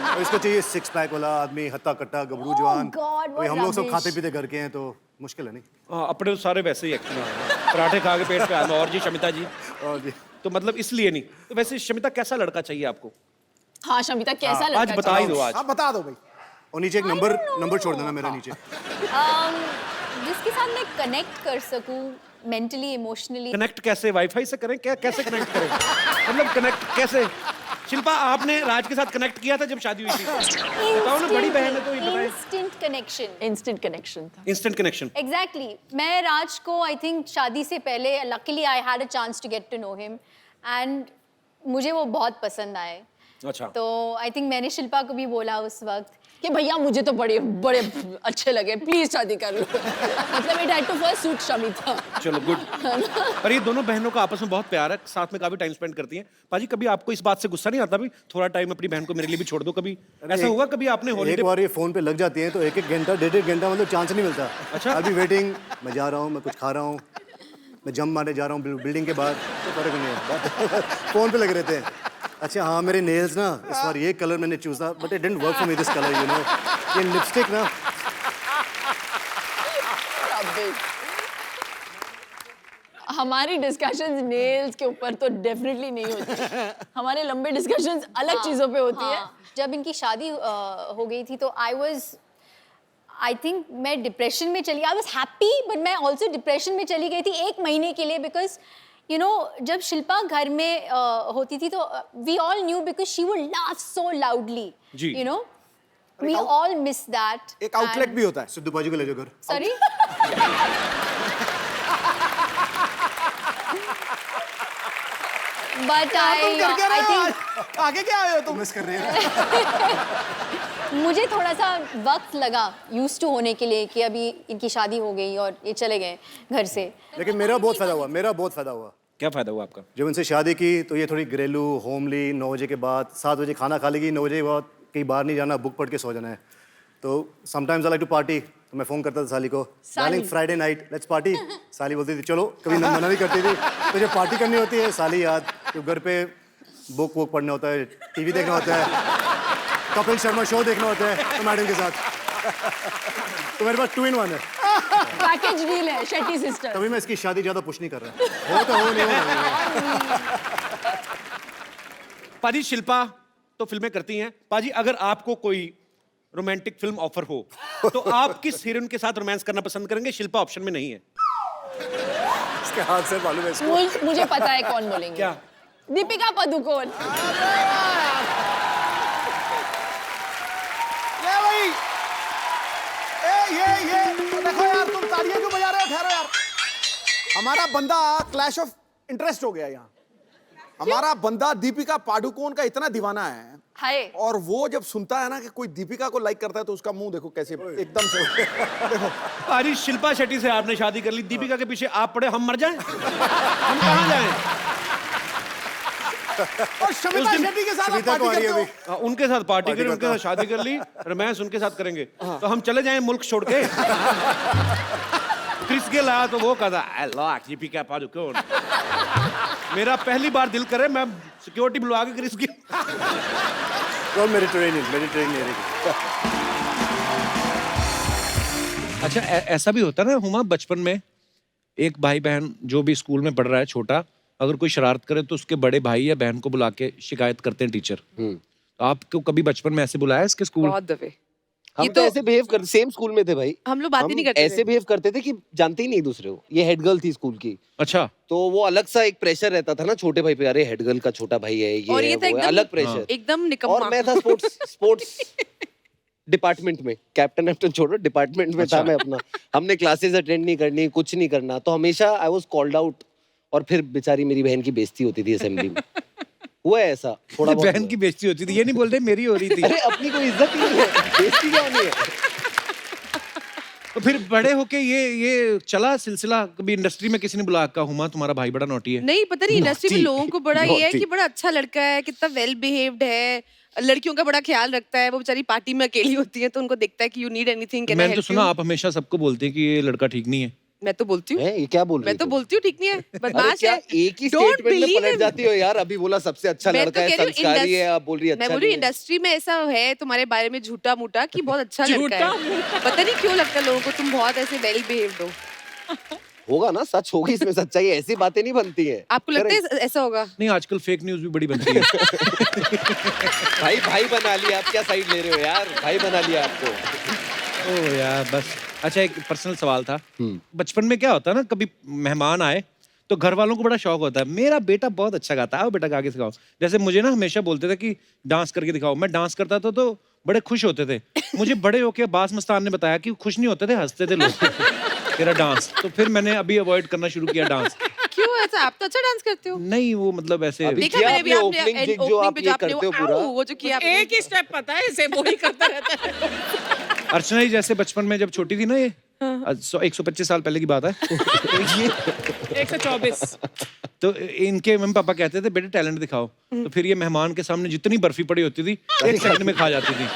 और इसको चाहिए सिक्स पैक वाला आदमी, हत्ता कट्टा गबरू जवान। God, what भाई हम लोग सब rubbiश। खाते पीते घर के हैं तो मुश्किल है नहीं। हाँ, अपने तो सारे वैसे ही एक्टिंग पराठे खा के पेट पे आना। और जी शमिता जी, और जी तो मतलब इसलिए नहीं। तो वैसे शमिता, कैसा लड़का चाहिए आपको? हाँ शमिता, कैसा लड़का आज बता ही दो आज। आप बता दो भाई। और नीचे एक नंबर छोड़ देना मेरा नीचे। जिसके साथ मैं कनेक्ट कर सकूं मेंटली, इमोशनली। कनेक्ट कैसे? वाईफाई से करें क्या? कैसे कनेक्ट करें? मतलब कनेक्ट कैसे? शिल्पा, आपने राज के साथ कनेक्ट किया था जब शादी हुई थी? बताओ ना, बड़ी बहन है तो ये बताएं। Instant connection. इंस्टेंट कनेक्शन था। Instant connection. एग्जैक्टली मैं राज को आई थिंक शादी से पहले luckily I had a chance to get to know him and मुझे वो बहुत पसंद आए। अच्छा। तो आई थिंक मैंने शिल्पा को भी बोला उस वक्त कि भैया मुझे तो बड़े बड़े अच्छे लगे, प्लीज शादी कर लो। मतलब it had to first suit Shamita. चलो गुड। पर ये दोनों बहनों का आपस में बहुत प्यार है, साथ में काफी टाइम स्पेंड करती हैं। पाजी, कभी आपको इस बात से गुस्सा नहीं आता भी थोड़ा टाइम अपनी बहन को मेरे लिए भी छोड़ दो? कभी ऐसा होगा? कभी आपने एक हॉलीडे बार ये फोन पे लग जाती है तो एक घंटा 1.5 घंटा मतलब चांस नहीं मिलता। अच्छा। अभी वेटिंग, मैं जा रहा हूँ, मैं कुछ खा रहा हूँ, मैं जंप मारने जा रहा हूँ बिल्डिंग के बाद, तो फर्क नहीं है। फोन पे लगे रहते हैं। अच्छा हाँ, मेरे नेल्स ना इस बार ये कलर मैंने चूज था, but it didn't work for me this colour, you know. ये लिपस्टिक ना, हमारी डिस्कशंस नेल्स के ऊपर तो डेफिनेटली नहीं होती। हमारे लंबे डिस्कशंस अलग चीजों पे होती है। जब इनकी शादी हो गई थी तो आई थिंक मैं डिप्रेशन में चली, आई वॉज हैप्पी बट मैं ऑल्सो डिप्रेशन में चली गई थी 1 महीने के लिए, बिकॉज यू नो जब शिल्पा घर में होती थी तो we all knew because she would laugh so loudly, जी। You know we all miss that. एक आउटलेट भी होता है। सिद्धू बाजी को ले जाओ घर। सॉरी बट आई थिंक आगे क्या आए हो तुम? मिस कर रहे हैं। मुझे थोड़ा सा वक्त लगा यूज टू होने के लिए कि अभी इनकी शादी हो गई और ये चले गए घर से। लेकिन मेरा बहुत फायदा हुआ, मेरा बहुत फायदा हुआ। क्या फायदा हुआ आपका? जब उनसे शादी की तो ये थोड़ी घरेलू, होमली, 9 बजे के बाद 7 बजे खाना खा लेगी, 9 बजे के बाद कहीं बाहर नहीं जाना, बुक पढ़ के सो जाना है। तो sometimes I like to party, तो मैं फ़ोन करता था साली को, darling Friday night let's party. साली बोलती थी चलो, कभी मना नहीं करती थी। तो जब पार्टी करनी होती है साली याद, तो घर पे बुक वुक पढ़ना होता है, टीवी देखना होता है, कपिल शर्मा शो देखना होता है तो मैडम के साथ। तो मेरे पास 2 in 1 है। पैकेज डील है शेट्टी सिस्टर। तभी मैं इसकी शादी ज़्यादा पुश नहीं कर रहा। हो तो हो, नहीं हो। पाजी, शिल्पा तो फिल्में करती हैं। पाजी, अगर आपको कोई रोमांटिक फिल्म ऑफर हो तो आप किस हीरोइन के साथ रोमांस करना पसंद करेंगे? शिल्पा ऑप्शन में नहीं है। इसके हाथ से मालूम है इसको। मुझे पता है कौन बोलेंगे। क्या? दीपिका पादुकोण। ये भाई, ये देखो यार, तुम तालियां क्यों बजा रहे हो? ठहरो यार, हमारा बंदा क्लैश ऑफ इंटरेस्ट हो गया यहाँ। हमारा बंदा दीपिका पादुकोण का इतना दीवाना है, हाय। और वो जब सुनता है ना कि कोई दीपिका को लाइक करता है तो उसका मुंह देखो कैसे एकदम से देखो। पाजी, शिल्पा शेट्टी से आपने शादी कर ली, दीपिका के पीछे आप पड़े, हम मर जाएं? हम कहाँ जाएं? और शमिता शेट्टी के साथ आप शमिता को पार्टी आ रही है करते हो। अभी। उनके साथ पार्टी करी, उनके साथ शादी कर ली, रोमांस उनके साथ करेंगे तो हम चले जाएं मुल्क छोड़ के? क्रिस गेल आया तो वो कहता आई लाइक दीपिका पादुकोण। मेरा पहली बार दिल करे मैं सिक्योरिटी बुलवा के क्रिस गेल। और मेडिटेरेनियन। अच्छा, ऐसा भी होता है ना हुमा, बचपन में एक भाई बहन जो भी स्कूल में पढ़ रहा है छोटा, अगर कोई शरारत करे तो उसके बड़े भाई या बहन को बुला के शिकायत करते हैं टीचर। तो आपको कभी बचपन में ऐसे बुलाया इसके स्कूल? बहुत दफे। हम तो ऐसे बिहेव कर, सेम स्कूल में थे भाई, हम लोग बात ही नहीं करते ऐसे बिहेव करते थे कि जानते ही नहीं दूसरे को। ये हेड गर्ल थी स्कूल की, अच्छा। तो वो अलग सा एक प्रेशर रहता था ना छोटे भाई पे, अरे हेड गर्ल का छोटा भाई है, ये और है, ये वो तो है, एकदम अलग प्रेशर। एकदम निकम्मा। और मैं था स्पोर्ट्स डिपार्टमेंट में, कैप्टन छोड़ो, डिपार्टमेंट में था मैं अपना। हमने क्लासेस अटेंड नहीं करनी, कुछ नहीं करना, तो हमेशा आई वाज कॉल्ड आउट। और फिर बेचारी मेरी बहन की बेइज्जती होती थी असेंबली में। हुआ है ऐसा थोड़ा बहुत। बहन की बेइज्जती होती थी, ये नहीं बोलते मेरी हो रही थी। अरे अपनी कोई इज्जत ही नहीं है, बेइज्जती क्या होनी है। तो फिर बड़े होके ये चला सिलसिला, कभी इंडस्ट्री में किसी ने बुला का हुमा तुम्हारा भाई बड़ा नोटी है? नहीं, पता नहीं इंडस्ट्री में लोगों को बड़ा ये है कि बड़ा अच्छा लड़का है, कितना वेल बिहेव्ड है, लड़कियों का बड़ा ख्याल रखता है। वो बेचारी पार्टी में अकेली होती है तो उनको दिखता है कि you need anything, can I मैंने तो हेल्प सुना यू? आप हमेशा सबको बोलते हैं कि ये लड़का ठीक नहीं है। मैं तो बोलती हूँ, ये क्या बोल रही मैं तो हो? बोलती हूँ ठीक नहीं है, अरे बदमाश क्या है। एक ही Don't स्टेटमेंट में believe पलट him. जाती हो यार। अभी बोला सबसे अच्छा मैं तो लड़का है, कह रही हूँ संस्कारी है, आप बोल रही है मैं अच्छा बोल रही नहीं है। इंडस्ट्री में ऐसा है तुम्हारे बारे में झूठा मूठा कि बहुत अच्छा लड़का है। पता नहीं क्यों लगता है लोगों को तुम बहुत ऐसे वेल बिहेव्ड हो। होगा ना, सच होगी इसमें सच्चाई, ऐसी बातें नहीं बनती है। आपको लगता है ऐसा होगा? नहीं, आजकल फेक न्यूज भी बड़ी बनती है। भाई भाई बना लिया, आप क्या साइड ले रहे हो यार, भाई बना लिया आपको। ओ यार बस। अच्छा, एक पर्सनल सवाल था। बचपन में क्या होता है ना, कभी मेहमान आए तो घर वालों को बड़ा शौक होता है, मेरा बेटा बहुत अच्छा गाता है, आओ बेटा गा के सिखाओ। जैसे मुझे ना हमेशा बोलते थे कि डांस करके दिखाओ, मैं डांस करता था तो बड़े खुश होते थे। मुझे बड़े होके बास मस्तान ने बताया कि खुश नहीं होते थे, हंसते थे लोग तेरा डांस। तो फिर मैंने अभी अवॉइड करना शुरू किया डांस। क्यों ऐसा? आप तो अच्छा डांस करते हो। नहीं, वो मतलब ऐसे अभी देखा किया मैंने भी आपने आपने opening gig जो opening आप पे ये जो आपने करते हो वो पूरा। वो जो किया आपने। एक ही स्टेप पता है इसे, वो ही करता रहता है। अर्चना जी जैसे बचपन में जब छोटी थी ना, ये 125 साल पहले की बात है। तो ये 124। तो इनके मम्मी पापा कहते थे बेटे टैलेंट दिखाओ। तो फिर ये मेहमान के सामने जितनी बर्फी पड़ी होती थी 1 सेकंड में खा जाती थी।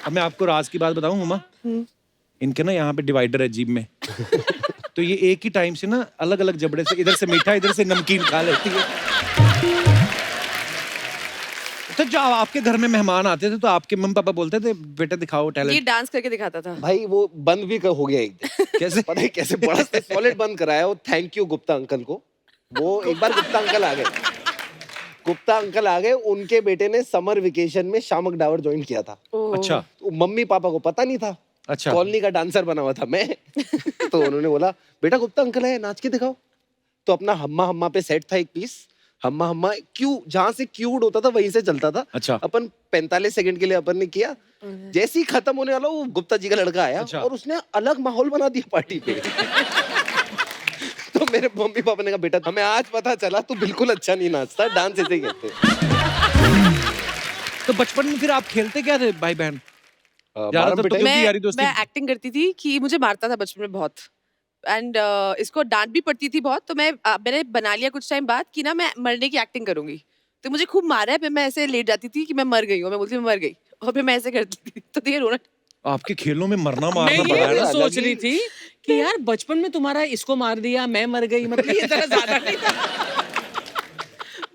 अब मैं आपको राज की बात बताऊं मम्मा, इनके ना यहाँ पे डिवाइडर है जीभ में। तो ये एक ही टाइम से ना अलग अलग जबड़े से, इधर से मीठा इधर से नमकीन खा लेती है। तो जब आपके घर में मेहमान आते थे तो आपके मम्मी पापा बोलते थे बेटा दिखाओ ये टैलेंट? डांस करके दिखाता था। भाई वो बंद भी हो गया एक दिन। कैसे? पता है कैसे? बड़ा सॉलिड बंद कराया वो, थैंक यू गुप्ता अंकल को। वो एक बार गुप्ता अंकल आ गए, गुप्ता अंकल आ गए, उनके बेटे ने समर वेकेशन में शामक डावर ज्वाइन किया था। अच्छा तो मम्मी पापा को पता नहीं था, अच्छा। कॉलोनी का डांसर बना हुआ था मैं। तो उन्होंने बोला बेटा गुप्ता अंकल है, नाच के दिखाओ। तो अपना हम्मा हम्मा पे सेट था एक पीस, हम्मा हम्मा क्यू, जहां से क्यूड होता था वहीं से चलता था। अच्छा। अपन 45 सेकंड के लिए अपन ने किया, जैसे ही खत्म होने वाला वो गुप्ता जी का लड़का आया। अच्छा। और उसने अलग माहौल बना दिया पार्टी पे। तो मेरे मम्मी पापा ने कहा बेटा हमें आज पता चला तू बिल्कुल अच्छा नहीं नाचता, डांस ऐसे ही कहते हैं। तो बचपन में फिर आप खेलते क्या थे भाई बहन? मारम ज्यादातर तो पिटाई? क्योंकि यारी दोस्ती। मैं एक्टिंग करती थी कि मुझे मारता था बचपन में बहुत, एंड इसको डांट भी पड़ती थी बहुत। तो मैंने बना लिया कुछ टाइम बाद कि ना मैं मरने की एक्टिंग करूंगी। तो मुझे खूब मारा है, फिर मैं ऐसे लेट जाती थी कि मैं मर गई हूँ, मैं बोलती मैं मर गई, और फिर मैं ऐसे करती थी। तो ये रोना। आपके खेलों में मरना मैं मारना बड़ा है ये ना। सोच रही थी कि यार बचपन में तुम्हारा इसको मार दिया, मैं मर गई, मतलब ये जरा ज्यादा नहीं था?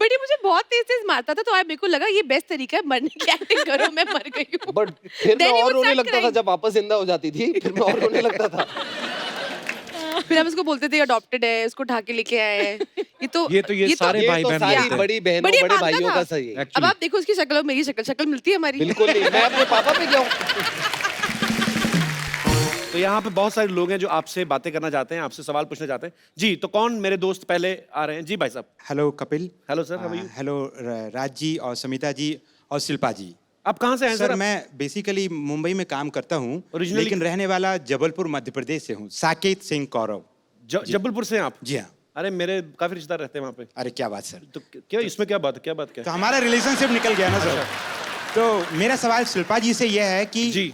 बट ये मुझे बहुत तेज तेज मारता था, तो आज मेरे को लगा ये बेस्ट तरीका है, मरने की एक्टिंग करो, मैं मर गई हूँ। बट फिर मैं Then he और would रोने start लगता था crying. जब वापस जिंदा हो जाती थी, फिर मैं और रोने लगता था। फिर हम उसको बोलते थे अडॉप्टेड है, उसको उठा के लेके आए हैं। ये सारे भाई बहन सारी बोलते हैं। बड़ी बहनों बड़ी बड़े मानता भाइयों था। का सही है। अब आप देखो उसकी शक्ल और मेरी शक्ल मिलती है हमारी? बिल्कुल नहीं, मैं अपने पापा पे गया हूँ। तो यहाँ पे बहुत सारे लोग हैं जो आपसे बातें करना चाहते हैं, आपसे सवाल पूछना चाहते हैं। जी, तो कौन मेरे दोस्त पहले आ रहे हैं? जी भाई साहब। Hello Kapil. Hello sir, how are you? Hello Raj ji और समिता जी और शिल्पा जी। आप कहाँ से हैं सर सर? मैं बेसिकली मुंबई में काम करता हूँ, Originally- लेकिन रहने वाला जबलपुर मध्य प्रदेश से हूँ। साकेत सिंह कौरव। जबलपुर से हैं आप? जी हाँ। अरे मेरे काफी रिश्तेदार रहते हैं वहाँ पे। अरे क्या बात सर। तो क्या इसमें क्या बात है? क्या बात क्या तो हमारा रिलेशनशिप निकल गया ना सर। तो मेरा सवाल शिल्पा जी से यह है कि जी,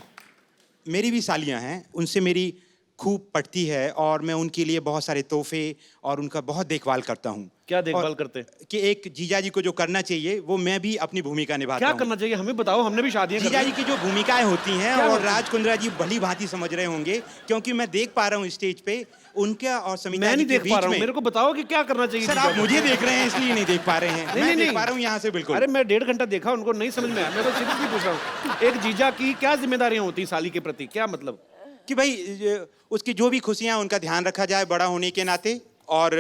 मेरी भी सालियाँ हैं, उनसे मेरी खूब पड़ती है और मैं उनके लिए बहुत सारे तोहफे और उनका बहुत देखभाल करता हूँ। क्या देखभाल और करते हैं? कि एक जीजा जी को जो करना चाहिए वो मैं भी अपनी भूमिका निभाता क्या हूँ। करना चाहिए हमें बताओ, हमने भी शादियां जीजा करनी जी की जो भूमिकाएं होती हैं क्या और होती हैं? राज कुंद्रा जी भली भांति समझ रहे होंगे, क्योंकि मैं देख पा रहा हूँ स्टेज पे उनका और समिता मैं जी नहीं के देख बीच पा रहा हूँ, में। मेरे को बताओ कि क्या करना चाहिए। सर जीजा आप को। मुझे देख रहे हैं इसलिए नहीं देख पा रहे हैं। नहीं, मैं नहीं, देख नहीं। पा रहा हूँ यहाँ से बिल्कुल। अरे मैं 1.5 घंटा देखा, उनको नहीं समझ में आया। मैं तो सीरियसली पूछ रहा हूँ, एक जीजा की क्या जिम्मेदारियां होती हैं साली के प्रति? क्या मतलब? कि भाई उसकी जो भी खुशियाँ उनका ध्यान रखा जाए बड़ा होने के नाते, और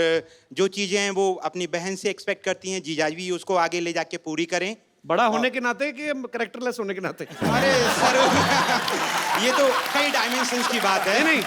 जो चीज़ें हैं वो अपनी बहन से एक्सपेक्ट करती हैं, जीजाजी भी उसको आगे ले जाके पूरी करें। बड़ा होने के नाते कि कैरेक्टरलेस होने के नाते? अरे सर ये तो कई डायमेंशंस की बात है। नहीं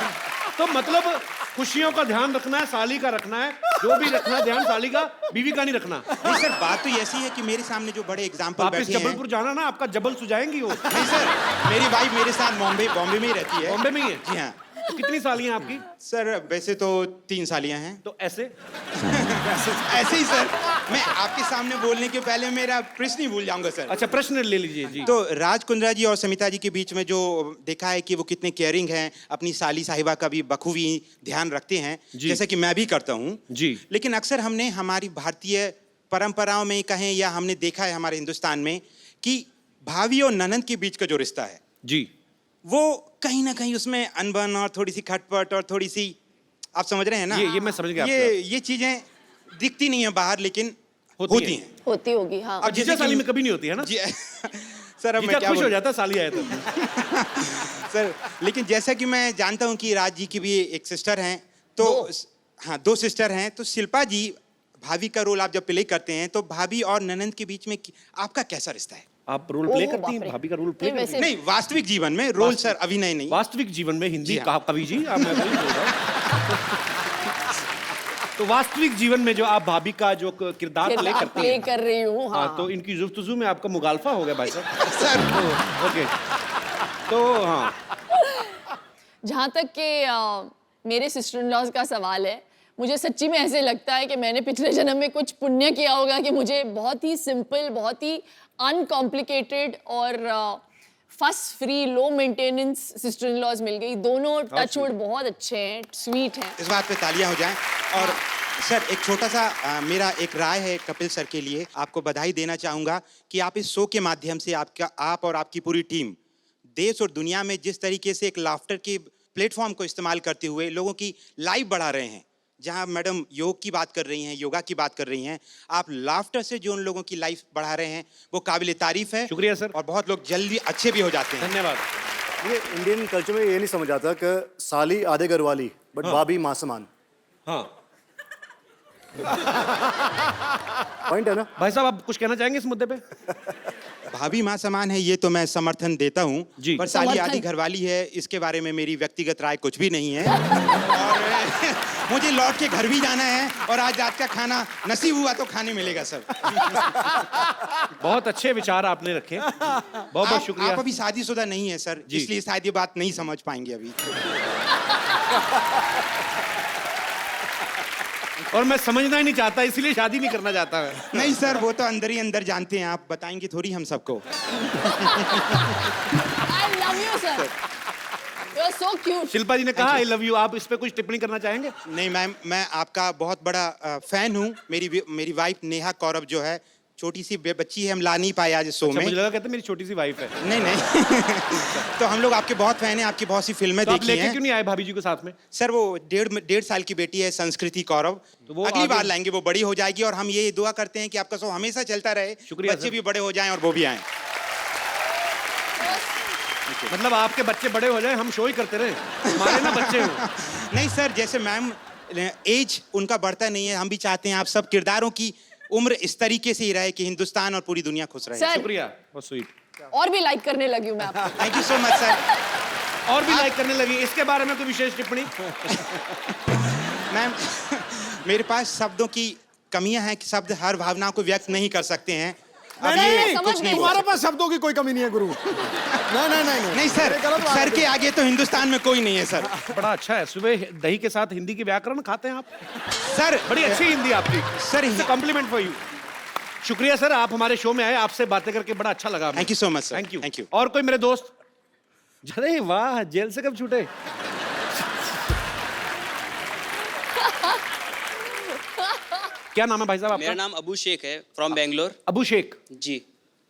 तो मतलब खुशियों का ध्यान रखना है, साली का रखना है, जो भी रखना है ध्यान साली का, बीवी का नहीं रखना। नहीं सर, बात तो ऐसी है कि मेरे सामने जो बड़े एग्जाम्पल वापस बैठे हैं। जबलपुर जाना ना, आपका जबल सुझाएंगी वो। नहीं सर, मेरी वाइफ मेरे साथ बॉम्बे में ही रहती है। बॉम्बे में ही है? जी हाँ। तो कितनी सालियां आपकी? सर वैसे तो 3 सालियां हैं। तो ऐसे ऐसे ही सर, मैं आपके सामने बोलने के पहले मेरा प्रश्न ही भूल जाऊंगा सर। अच्छा, प्रश्न ले लीजिए जी। तो राज कुंद्रा जी और समिता जी के बीच में जो देखा है कि वो कितने केयरिंग हैं, अपनी साली साहिबा का भी बखूबी ध्यान रखते हैं, जैसे कि मैं भी करता हूँ जी। लेकिन अक्सर हमने हमारी भारतीय परंपराओं में कहें या हमने देखा है हमारे हिंदुस्तान में कि भाभी और ननंद के बीच का जो रिश्ता है जी, वो कहीं ना कहीं उसमें अनबन और थोड़ी सी खटपट और थोड़ी सी, आप समझ रहे हैं ना? ये मैं समझ गया ये चीजें दिखती नहीं है बाहर, लेकिन होती हैं। होती होगी, हाँ। अब जीजा साली में कभी नहीं होती है ना? जी सर, अब मैं जीजा क्या खुश हो बोलूं? जाता है साली आए तो। सर लेकिन जैसा कि मैं जानता हूं कि राज जी की भी एक सिस्टर हैं, तो हाँ 2 सिस्टर हैं, तो शिल्पा जी भाभी का रोल आप जब प्ले करते हैं तो भाभी और ननंद के बीच में आपका कैसा रिश्ता है? आप रोल प्ले ओह, करती हैं? बाप रे। भाभी का रोल प्ले नहीं, करती हैं? नहीं, वास्तविक जीवन में रोल सर, अभिनय नहीं। वास्तविक जीवन में हिंदी जी हाँ। कहा कवि जी, आप मैं वही बोल रहा हूं। तो वास्तविक जीवन में जो आप भाभी का जो किरदार प्ले करती प्ले हैं, कर रही हूँ, हाँ। तो इनकी जुफ्तजू में आपका मुगालफा हो गया भाई साहब। सर ओके, तो हाँ, जहाँ तक कि मेरे सिस्टर इन लॉज का सवाल है, मुझे सच्ची में ऐसे लगता है कि मैंने पिछले जन्म में कुछ पुण्य किया होगा कि मुझे बहुत ही सिंपल, बहुत ही अनकॉम्प्लिकेटेड और fuss free, low maintenance sister in laws मिल गई। दोनों टचवुड बहुत अच्छे हैं, स्वीट हैं। इस बात पे तालियां हो जाएं। और सर एक छोटा सा मेरा एक राय है कपिल सर के लिए, आपको बधाई देना चाहूँगा कि आप इस शो के माध्यम से आप और आपकी पूरी टीम देश और दुनिया में जिस तरीके से एक लाफ्टर के प्लेटफॉर्म को इस्तेमाल करते हुए लोगों की लाइफ बढ़ा रहे हैं। जहां मैडम योग की बात कर रही हैं, योगा की बात कर रही हैं, आप लाफ्टर से जो उन लोगों की लाइफ बढ़ा रहे हैं वो काबिल तारीफ है। शुक्रिया सर। और बहुत लोग जल्दी अच्छे भी हो जाते हैं। धन्यवाद। ये इंडियन कल्चर में ये नहीं समझ आता कि साली आधे घर वाली बट भाभी माँ समान। हाँ पॉइंट है ना? भाई साहब, आप कुछ कहना चाहेंगे इस मुद्दे पे? भाभी माँ समान है, ये तो मैं समर्थन देता हूँ जी। पर साली समर्थन। आधी घरवाली है, इसके बारे में मेरी व्यक्तिगत राय कुछ भी नहीं है। और मुझे लौट के घर भी जाना है और आज रात का खाना नसीब हुआ तो खाने मिलेगा सर। बहुत अच्छे विचार आपने रखे, बहुत बहुत शुक्रिया। आप अभी शादीशुदा नहीं है सर, जी। इसलिए शायद ये बात नहीं समझ पाएंगे अभी। और मैं समझना ही नहीं चाहता, इसलिए शादी नहीं करना चाहता मैं। नहीं सर, वो तो अंदर ही अंदर जानते हैं, आप बताएंगे थोड़ी हम सबको। I love you, sir. You're so cute. Shilpa जी ने कहा आई लव यू, आप इस पे कुछ टिप्पणी करना चाहेंगे? नहीं मैम, मैं आपका बहुत बड़ा फैन हूँ। मेरी वाइफ नेहा कौरव जो है, छोटी सी बच्ची है, हम ला नहीं पाए आज इस शो अच्छा, में। मुझे लगा कहते मेरी छोटी सी वाइफ है। नहीं नहीं तो हम लोग आपके बहुत फैन हैं, आपकी बहुत सी फिल्में तो आप देखी लेके हैं। क्यों नहीं आए भाभी जी को साथ में? सर वो 1.5 साल की बेटी है संस्कृति कौरव, तो वो अगली आगे- बार लाएंगे, वो बड़ी हो जाएगी और हम ये दुआ करते हैं कि आपका शो हमेशा चलता रहे, शुक्रिया बच्चे सर। भी बड़े हो जाएं और वो भी आएं। मतलब आपके बच्चे बड़े हो जाए, हम शो ही करते रहे, हमारे ना बच्चे हो। नहीं सर, जैसे मैम एज उनका बढ़ता नहीं है, हम भी चाहते हैं आप सब किरदारों की उम्र इस तरीके से ही रहे कि हिंदुस्तान और पूरी दुनिया खुश रहे। सर, शुक्रिया, बहुत स्वीट। और भी लाइक करने लगी हूँ मैं आपको। Thank you so much sir. और भी लाइक करने लगी, इसके बारे में कोई विशेष टिप्पणी? मैम मेरे पास शब्दों की कमियां हैं कि शब्द हर भावना को व्यक्त नहीं कर सकते हैं। अब नहीं, ये नहीं, समझ कुछ गई। नहीं बोल तुम्हारे पास शब्दों की कोई कमी नहीं है गुरु। नहीं नहीं नहीं नहीं सर, ये गलत बात सर है। के आगे तो हिंदुस्तान में कोई नहीं है सर। बड़ा अच्छा है, सुबह दही के साथ हिंदी की व्याकरण खाते हैं आप? सर बड़ी अच्छी हिंदी आपकी सर, कॉम्प्लीमेंट फॉर यू। शुक्रिया सर, आप हमारे शो में आए, आपसे बातें करके बड़ा अच्छा लगा। Thank you so much sir. Thank you. Thank you. और कोई मेरे दोस्त? अरे वाह, जेल से कब छूटे? क्या नाम है भाई साहब आपका? मेरा नाम अबू शेख है, फ्रॉम बेंगलोर। अबू शेख। जी,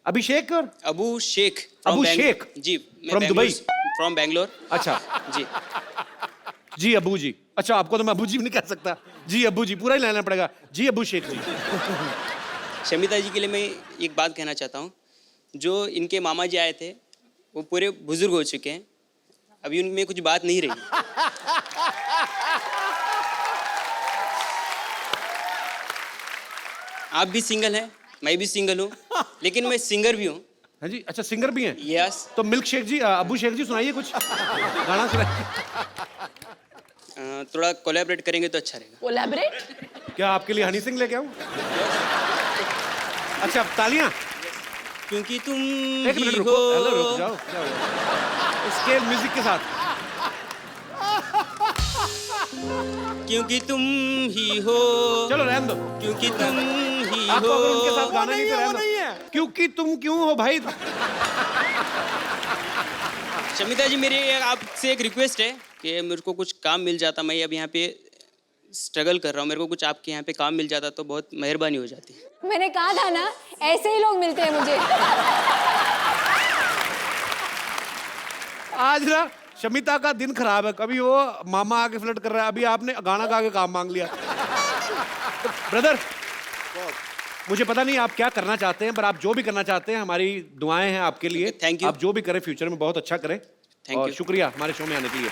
अभिषेक और अबू शेख अबू शेख? जी, From दुबई? फ्रॉम बेंगलोर। अच्छा जी, जी अबू जी। अच्छा, आपको तो मैं अबू जी भी नहीं कह सकता, जी अबू जी पूरा ही लेना पड़ेगा। जी अबू शेख जी। शमिता जी के लिए मैं एक बात कहना चाहता हूँ। जो इनके मामा जी आए थे वो पूरे बुजुर्ग हो चुके हैं, अभी उनमें कुछ बात नहीं रही। आप भी सिंगल हैं, मैं भी सिंगल हूँ, लेकिन मैं सिंगर भी हूँ। हाँ जी, अच्छा सिंगर भी हैं। यस। तो मिल्क शेख जी, अबू शेख जी सुनाइए कुछ गाना सुनाइए। थोड़ा कोलैबोरेट करेंगे तो अच्छा रहेगा। कोलैबोरेट? क्या आपके लिए हनी सिंह लेके आऊं? अच्छा, तालियां। क्योंकि तुम एक मिनट ही रुको, हो। हेलो, रुक जाओ, क्या हुआ? स्केल म्यूजिक के साथ। क्योंकि तुम ही हो। चलो रहने दो। क्योंकि तुम ही आपको हो। अगर उनके साथ गाना नहीं तो रहने दो। क्योंकि तुम क्यों हो भाई? शमिता जी, मेरी आपसे एक रिक्वेस्ट है कि मेरे को कुछ काम मिल जाता, मैं अब यहाँ पे स्ट्रगल कर रहा हूँ, मेरे को कुछ आपके यहाँ पे काम मिल जाता तो बहुत मेहरबानी हो जाती। मैंने कहा था ना, ऐसे ही लोग मिलते हैं मुझे। आज ना शमिता का दिन खराब है, कभी वो मामा आके फ्लर्ट कर रहा है, अभी आपने गाना गा के काम मांग लिया। तो ब्रदर, मुझे पता नहीं आप क्या करना चाहते हैं, पर आप जो भी करना चाहते हैं हमारी दुआएं हैं आपके लिए। Thank you. आप जो भी करें फ्यूचर में बहुत अच्छा करें। थैंक और यू। शुक्रिया हमारे शो में आने के लिए।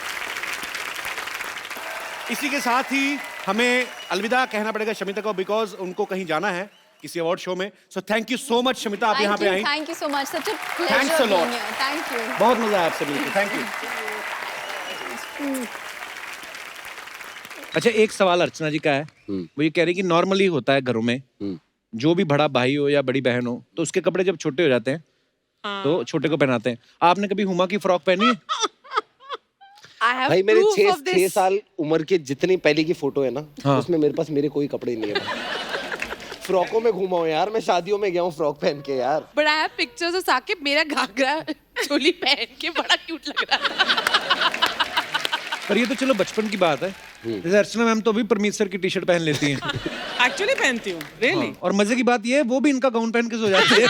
इसी के साथ ही हमें अलविदा कहना पड़ेगा शमिता को, बिकॉज उनको कहीं जाना है किसी अवार्ड शो में। So thank you so much Shamita, आप यहाँ पे आई। Thank you so much, such a Thanks a pleasure lot. Being here. Thank you. बहुत मजा आया आपसे मिलकर, थैंक यू। अच्छा, एक सवाल अर्चना जी का है। वो ये कह रही कि नॉर्मली होता है घरों में, जो भी बड़ा भाई हो या बड़ी बहन हो तो उसके कपड़े जब छोटे हो जाते हैं तो छोटे को पहनाते हैं। आपने कभी हुमा की फ्रॉक पहनी है? भाई मेरे 6 साल उम्र के जितनी पहले की फोटो है ना, हाँ। उसमें मेरे पास मेरे कोई कपड़े नहीं है। फ्रॉकों में घूमा हूँ यार, मैं शादियों में गया हूँ फ्रॉक पहन के यार। But I have pictures of Saqib मेरा घाघरा चोली पहन के बड़ा क्यूट लग रहा था। पर ये तो चलो बचपन की बात है। जैसे अर्चना मैम तो अभी परमीत सर की टी शर्ट पहन लेती हैं। एक्चुअली पहनती हूँ, रियली। और मजे की बात ये है वो भी इनका गाउन पहन के सो जाती है।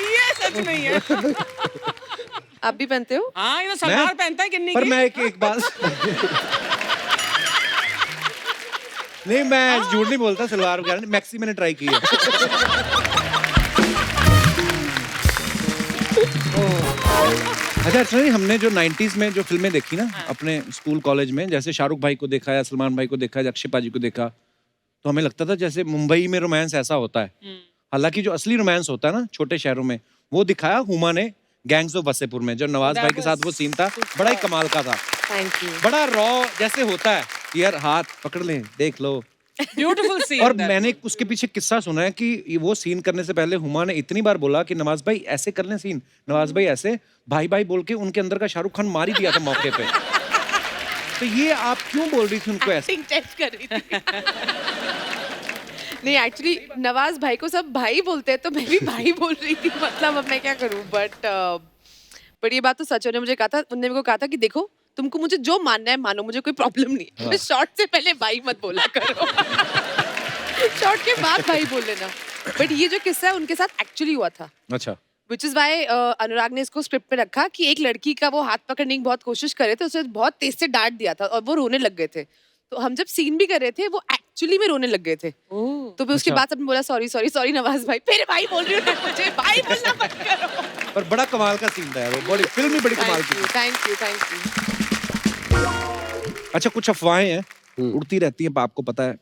ये सच नहीं है। आप भी पहनते हो? हाँ, ये तो सरदार मैं- पहनता है किन्नी पर की। मैं एक बात नहीं, मैं झूठ नहीं बोलता, सलवार वगैरह नहीं, मैक्सी मैंने ट्राई की है। अच्छा अच्छा, नहीं, हमने जो 90s में जो फिल्में देखी ना अपने स्कूल कॉलेज में, जैसे शाहरुख भाई को देखा या सलमान भाई को देखा या अक्षय पाजी को देखा, तो हमें लगता था जैसे मुंबई में रोमांस ऐसा होता है। हालांकि जो असली रोमांस होता है ना छोटे शहरों में, वो दिखाया हुमा ने गैंग्स ऑफ वसेपुर में, जो नवाज भाई के साथ वो सीन था, बड़ा ही कमाल का था। Thank you. बड़ा रॉ जैसे होता है कि यार हाथ पकड़ लें, देख लो। Beautiful scene. और मैंने उसके पीछे किस्सा सुना है कि वो सीन करने से पहले हुमा ने इतनी बार बोला कि नवाज भाई ऐसे कर लें सीन, नवाज भाई ऐसे, भाई भाई बोल के उनके अंदर का शाहरुख खान मार ही दिया था मौके पे। तो ये आप क्यों बोल रही थी उनको ऐसे? एक्टिंग टेस्ट कर रही थी। नहीं, एक्चुअली नवाज भाई को सब भाई बोलते हैं तो मैं भी भाई बोल रही थी, मतलब अब मैं क्या करूं। बट ये बात तो सच है। उन्होंने मुझे कहा था, उन्होंने मेरे को कहा था कि देखो तुमको मुझे जो मानना है मानो, मुझे कोई प्रॉब्लम नहीं है। शॉर्ट से पहले भाई मत बोला करो। शॉर्ट के बाद भाई बोल लेना। बट ये जो किस्सा है उनके साथ एक्चुअली हुआ था। अच्छा। विच इज वाई अनुराग ने इसको स्क्रिप्ट में रखा कि एक लड़की का वो हाथ पकड़ने की बहुत कोशिश कर रहे थे, उसे बहुत तेज से डांट दिया था और वो रोने लग गए थे। तो हम जब सीन भी कर रहे थे वो एक्चुअली में रोने लग गए थे। तो फिर उसके अच्छा। बाद सबने बोला सॉरी सॉरी सॉरी नवाज भाई, मेरे भाई बोल रही हो मुझे भाई बोलना मत करो। पर बड़ा कमाल का सीन था यार, वो बड़ी फिल्म ही बड़ी कमाल की थी। Thank you thank you. अच्छा, कुछ अफवाहें हैं उड़ती रहती हैं, आपको पता है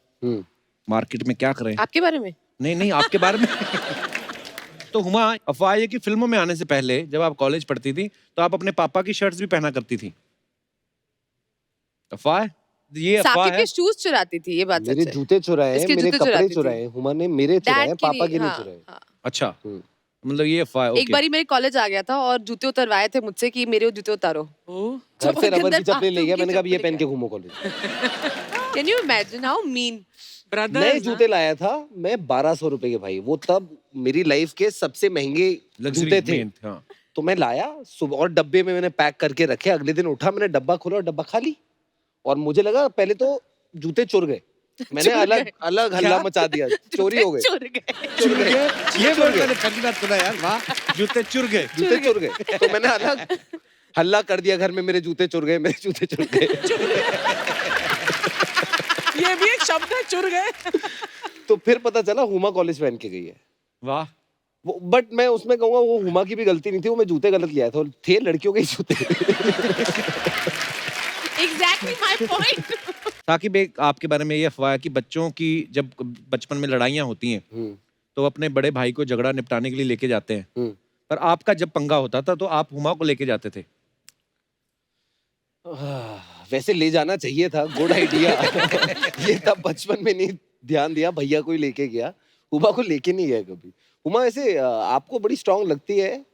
मार्केट में, क्या करें? आपके बारे में? नहीं नहीं, आपके बारे में। तो हुमा, अफवाह ये कि फिल्मों में आने से पहले जब आप कॉलेज पढ़ती थी तो आप अपने पापा की शर्ट्स भी पहना करती थी। अफवाह है? ये अफवाह साकिब है? के शूज चुराती थी, ये बात सच मेरे है। जूते चुराए, इसके मेरे जूते कपड़े चुराती थी। चुराए, हुमा ने मेरे चुराए, डैड के पापा के नहीं हाँ, चुराए। हाँ। अच्छा, मतलब ये अफवाह है, एक ओके। बारी मेरे कॉलेज आ गया था और जूते उतरवाए थे मुझसे कि मेरे वो जूते उतारो। घर से रबर की चप्पलें ले गया, मैंने कहा अब ये पहन के घूमो college. Can you imagine how mean? नए जूते लाया था मैं 1200 रुपए के भाई, वो तब मेरी लाइफ के सबसे महंगे जूते थे। हाँ। तो मैं लाया सुबह और डब्बे में मैंने पैक करके रखे। अगले दिन उठा, मैंने डब्बा खोला और डब्बा खाली। और मुझे लगा पहले तो जूते चुर गए, मैंने अलग अलग हल्ला मचा दिया, चोरी हो गए। चुर गए। चुर गए, ये वर्ड मैंने पहली बार सुना यार। वाह, जूते चुर गए। जूते चुर गए, तो मैंने अलग हल्ला कर दिया घर में, मेरे जूते चुर गए, मेरे जूते चुर गए। ये भी एक शब्द है, चुर गए। तो फिर पता चला हुमा कॉलेज पहन के गई है। वाह, बट मैं उसमें कहूंगा वो हुमा की भी गलती नहीं थी, वो मैं जूते गलत लिया था, थे लड़कियों के ही जूते। Exactly my point. साकिब, एक आपके बारे में ये अफवाह है कि बच्चों की जब बचपन में लड़ाइयाँ होती हैं तो अपने बड़े भाई को झगड़ा निपटाने के लिए लेके जाते हैं, पर आपका जब पंगा होता था तो आप हुमा को लेके जाते थे। वैसे ले जाना चाहिए था, गुड आइडिया। ये तब बचपन में नहीं ध्यान दिया, भैया को ही लेके गया, हुमा को लेके नहीं गया कभी। हुमा वैसे आपको बड़ी स्ट्रांग लगती है,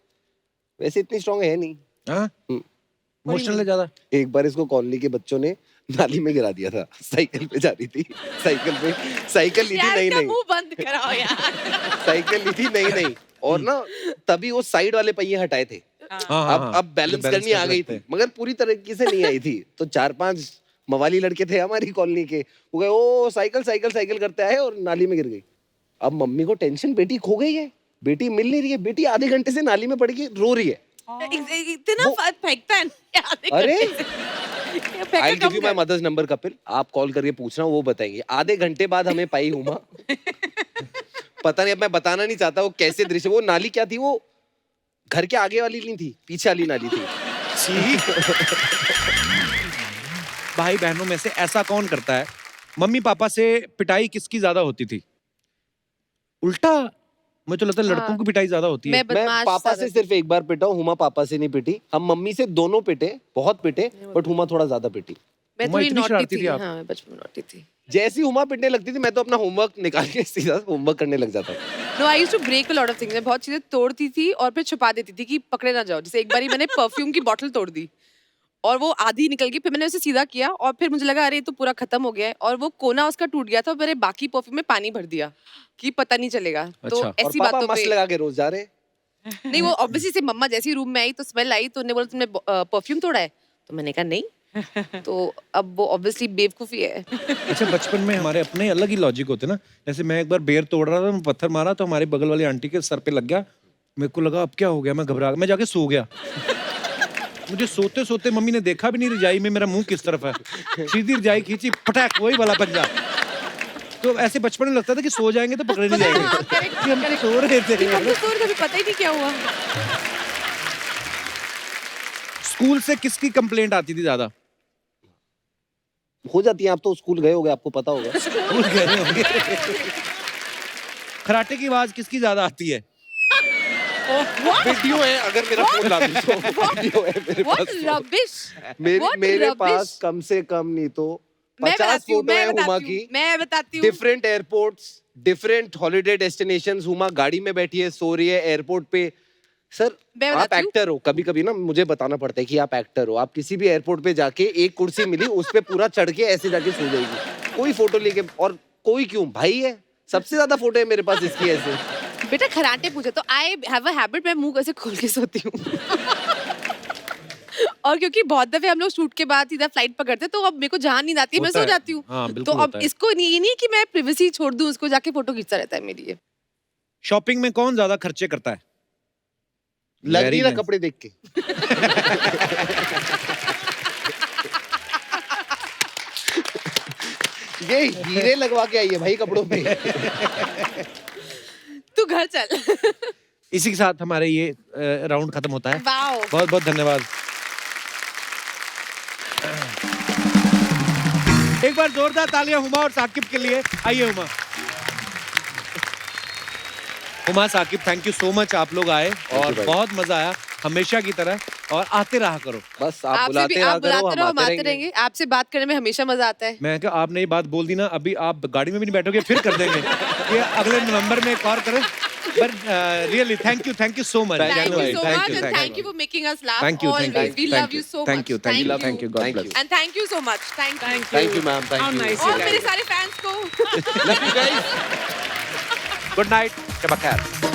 वैसे इतनी स्ट्रांग है नहीं। हाँ, इमोशनल है ज्यादा। एक बार इसको कॉलोनी के बच्चों ने नाली में गिरा दिया था, साइकिल पे जा रही थी, साइकिल ली थी नहीं नहीं, मुंह बंद कराओ यार। साइकिल ली थी नहीं, और ना तभी वो साइड वाले पहिए हटाए थे। अब बैलेंस करनी आ गई थी, मगर पूरी तरीके से नहीं आई थी। तो 4-5 मवाली लड़के थे हमारी कॉलोनी के, वो गए ओ साइकिल करते आए और नाली में गिर गई। अब मम्मी को टेंशन, बेटी खो गई है, बेटी मिल नहीं रही है, बेटी आधे घंटे से नाली में पड़ के रो रही है। इतना फेंकता है। अरे I'll give you my mother's number Kapil, आप कॉल करके पूछना, वो बताएंगे। आधे घंटे बाद हमें पाई हुमा। पता नहीं, अब मैं बताना नहीं चाहता वो कैसे दृश्य, वो नाली क्या थी, वो घर के आगे वाली नहीं थी, पीछे वाली नाली थी। भाई बहनों में से ऐसा कौन करता है, मम्मी पापा से पिटाई किसकी ज्यादा होती थी? उल्टा, मुझे तो लगता है लड़कों की पिटाई ज्यादा होती है। मैं पापा से सिर्फ एक बार पिटा हूँ, हुमा पापा से नहीं पिटी। हम मम्मी से दोनों पिटे, बहुत पिटे, बट हुमा थोड़ा ज्यादा पिटी। मैं थोड़ी नॉटी थी। हाँ, मैं बचपन में नॉटी थी। जैसी हुमा पिटने लगती थी, मैं तो अपना होमवर्क निकाल के सीधा होमवर्क करने लग जाता था। No, I used to break a lot of things. मैं बहुत चीजें तोड़ती थी और फिर छुपा देती थी कि पकड़े ना जाओ। जैसे एक बारी मैंने परफ्यूम की बोतल तोड़ दी और वो आधी निकल गई, फिर मैंने उसे सीधा किया और फिर मुझे लगा अरे तो पूरा खत्म हो गया है, और वो कोना उसका टूट गया था और मैंने बाकी परफ्यूम में पानी भर दिया कि पता नहीं चलेगा। तो ऐसी बातों पे मस्त लगा के रोज जा रहे। नहीं, वो ऑब्वियसली से मम्मा जैसी रूम में आई तो स्मेल आई, तो उन्होंने बोला तुमने परफ्यूम तोड़ा है, तो मैंने कहा नहीं। तो अब वो ऑब्वियसली बेवकूफी है। अच्छा, बचपन में हमारे अपने अलग ही लॉजिक होते ना। जैसे मैं एक बार बेर तोड़ रहा था, पत्थर मारा तो हमारे बगल वाली आंटी के सर पे लग गया। मेरे को लगा अब क्या हो गया, मैं घबरा, मैं जाके सो गया। मुझे सोते सोते मम्मी ने देखा भी नहीं रजाई में मेरा मुंह किस तरफ है, सीधी रजाई खींची, पटाक वही वाला पंजा। तो ऐसे बचपन में लगता था कि सो जाएंगे तो पकड़े नहीं जाएंगे, कि हम सो रहे थे, हमको सो रहे थे, पता ही नहीं क्या हुआ। स्कूल से किसकी कंप्लेंट आती थी ज्यादा? हो जाती है, आप तो स्कूल गए होगे, आपको पता होगा। स्कूल गए होंगे। खराटे की आवाज किसकी ज्यादा आती है? वीडियो है, अगर मेरा फोन ला दो तो वीडियो है मेरे पास। मेरे पास कम से कम नहीं तो 50 फोटो है हुमा की। मैं बताती हूँ। Different airports, different holiday destinations. Huma गाड़ी में बैठी है, सो रही है एयरपोर्ट पे। सर, आप एक्टर हो, कभी कभी ना मुझे बताना पड़ता है कि आप एक्टर हो। आप किसी भी एयरपोर्ट पे जाके एक कुर्सी मिली, उस पे पूरा चढ़ के ऐसे जाके सो जाएगी, कोई फोटो लेके। और कोई क्यों, भाई है, सबसे ज्यादा फोटो है मेरे पास इसकी ऐसे। बेटा खराटे पूछे तो आई हैव अ हैबिट, मैं मुंह ऐसे खोल के सोती हूँ। और क्योंकि बहुत दफे हम लोग शूट के बाद सीधा फ्लाइट पकड़ते, तो अब मेरे को जहाँ नींद आती है मैं सो जाती हूँ। तो अब इसको ये नहीं कि मैं प्रिवेसी छोड़ दूं, उसको जाके फोटो खींचता रहता है मेरी। शॉपिंग में कौन ज्यादा खर्चे करता है? लग रही ना कपड़े देख के। ये हीरे लगवा के आई है भाई कपड़ों पे। तू घर चल। इसी के साथ हमारे ये राउंड खत्म होता है। बहुत बहुत धन्यवाद। एक बार जोरदार तालियां हुमा और साकिब के लिए। आइए Huma. Huma, Saqib, thank you so much, आप लोग आए और बहुत मजा आया हमेशा की तरह, और आते रहा करो। बस आप बुलाते रहो, हम आते रहेंगे। आपसे बात करने में हमेशा मजा आता है। मैं क्या, आपने ये बात बोल दी ना, अभी आप गाड़ी में भी नहीं बैठोगे, फिर कर देंगे कि अगले नवंबर में एक और करें। But really, thank you so much. Thank you so much, and thank you for making us laugh. Thank you, always. We love you so much. Thank you. God bless. And thank you so much. Thank you, ma'am. Thank you. और मेरे सारे fans को। Love you guys. Good night. Shabba khair.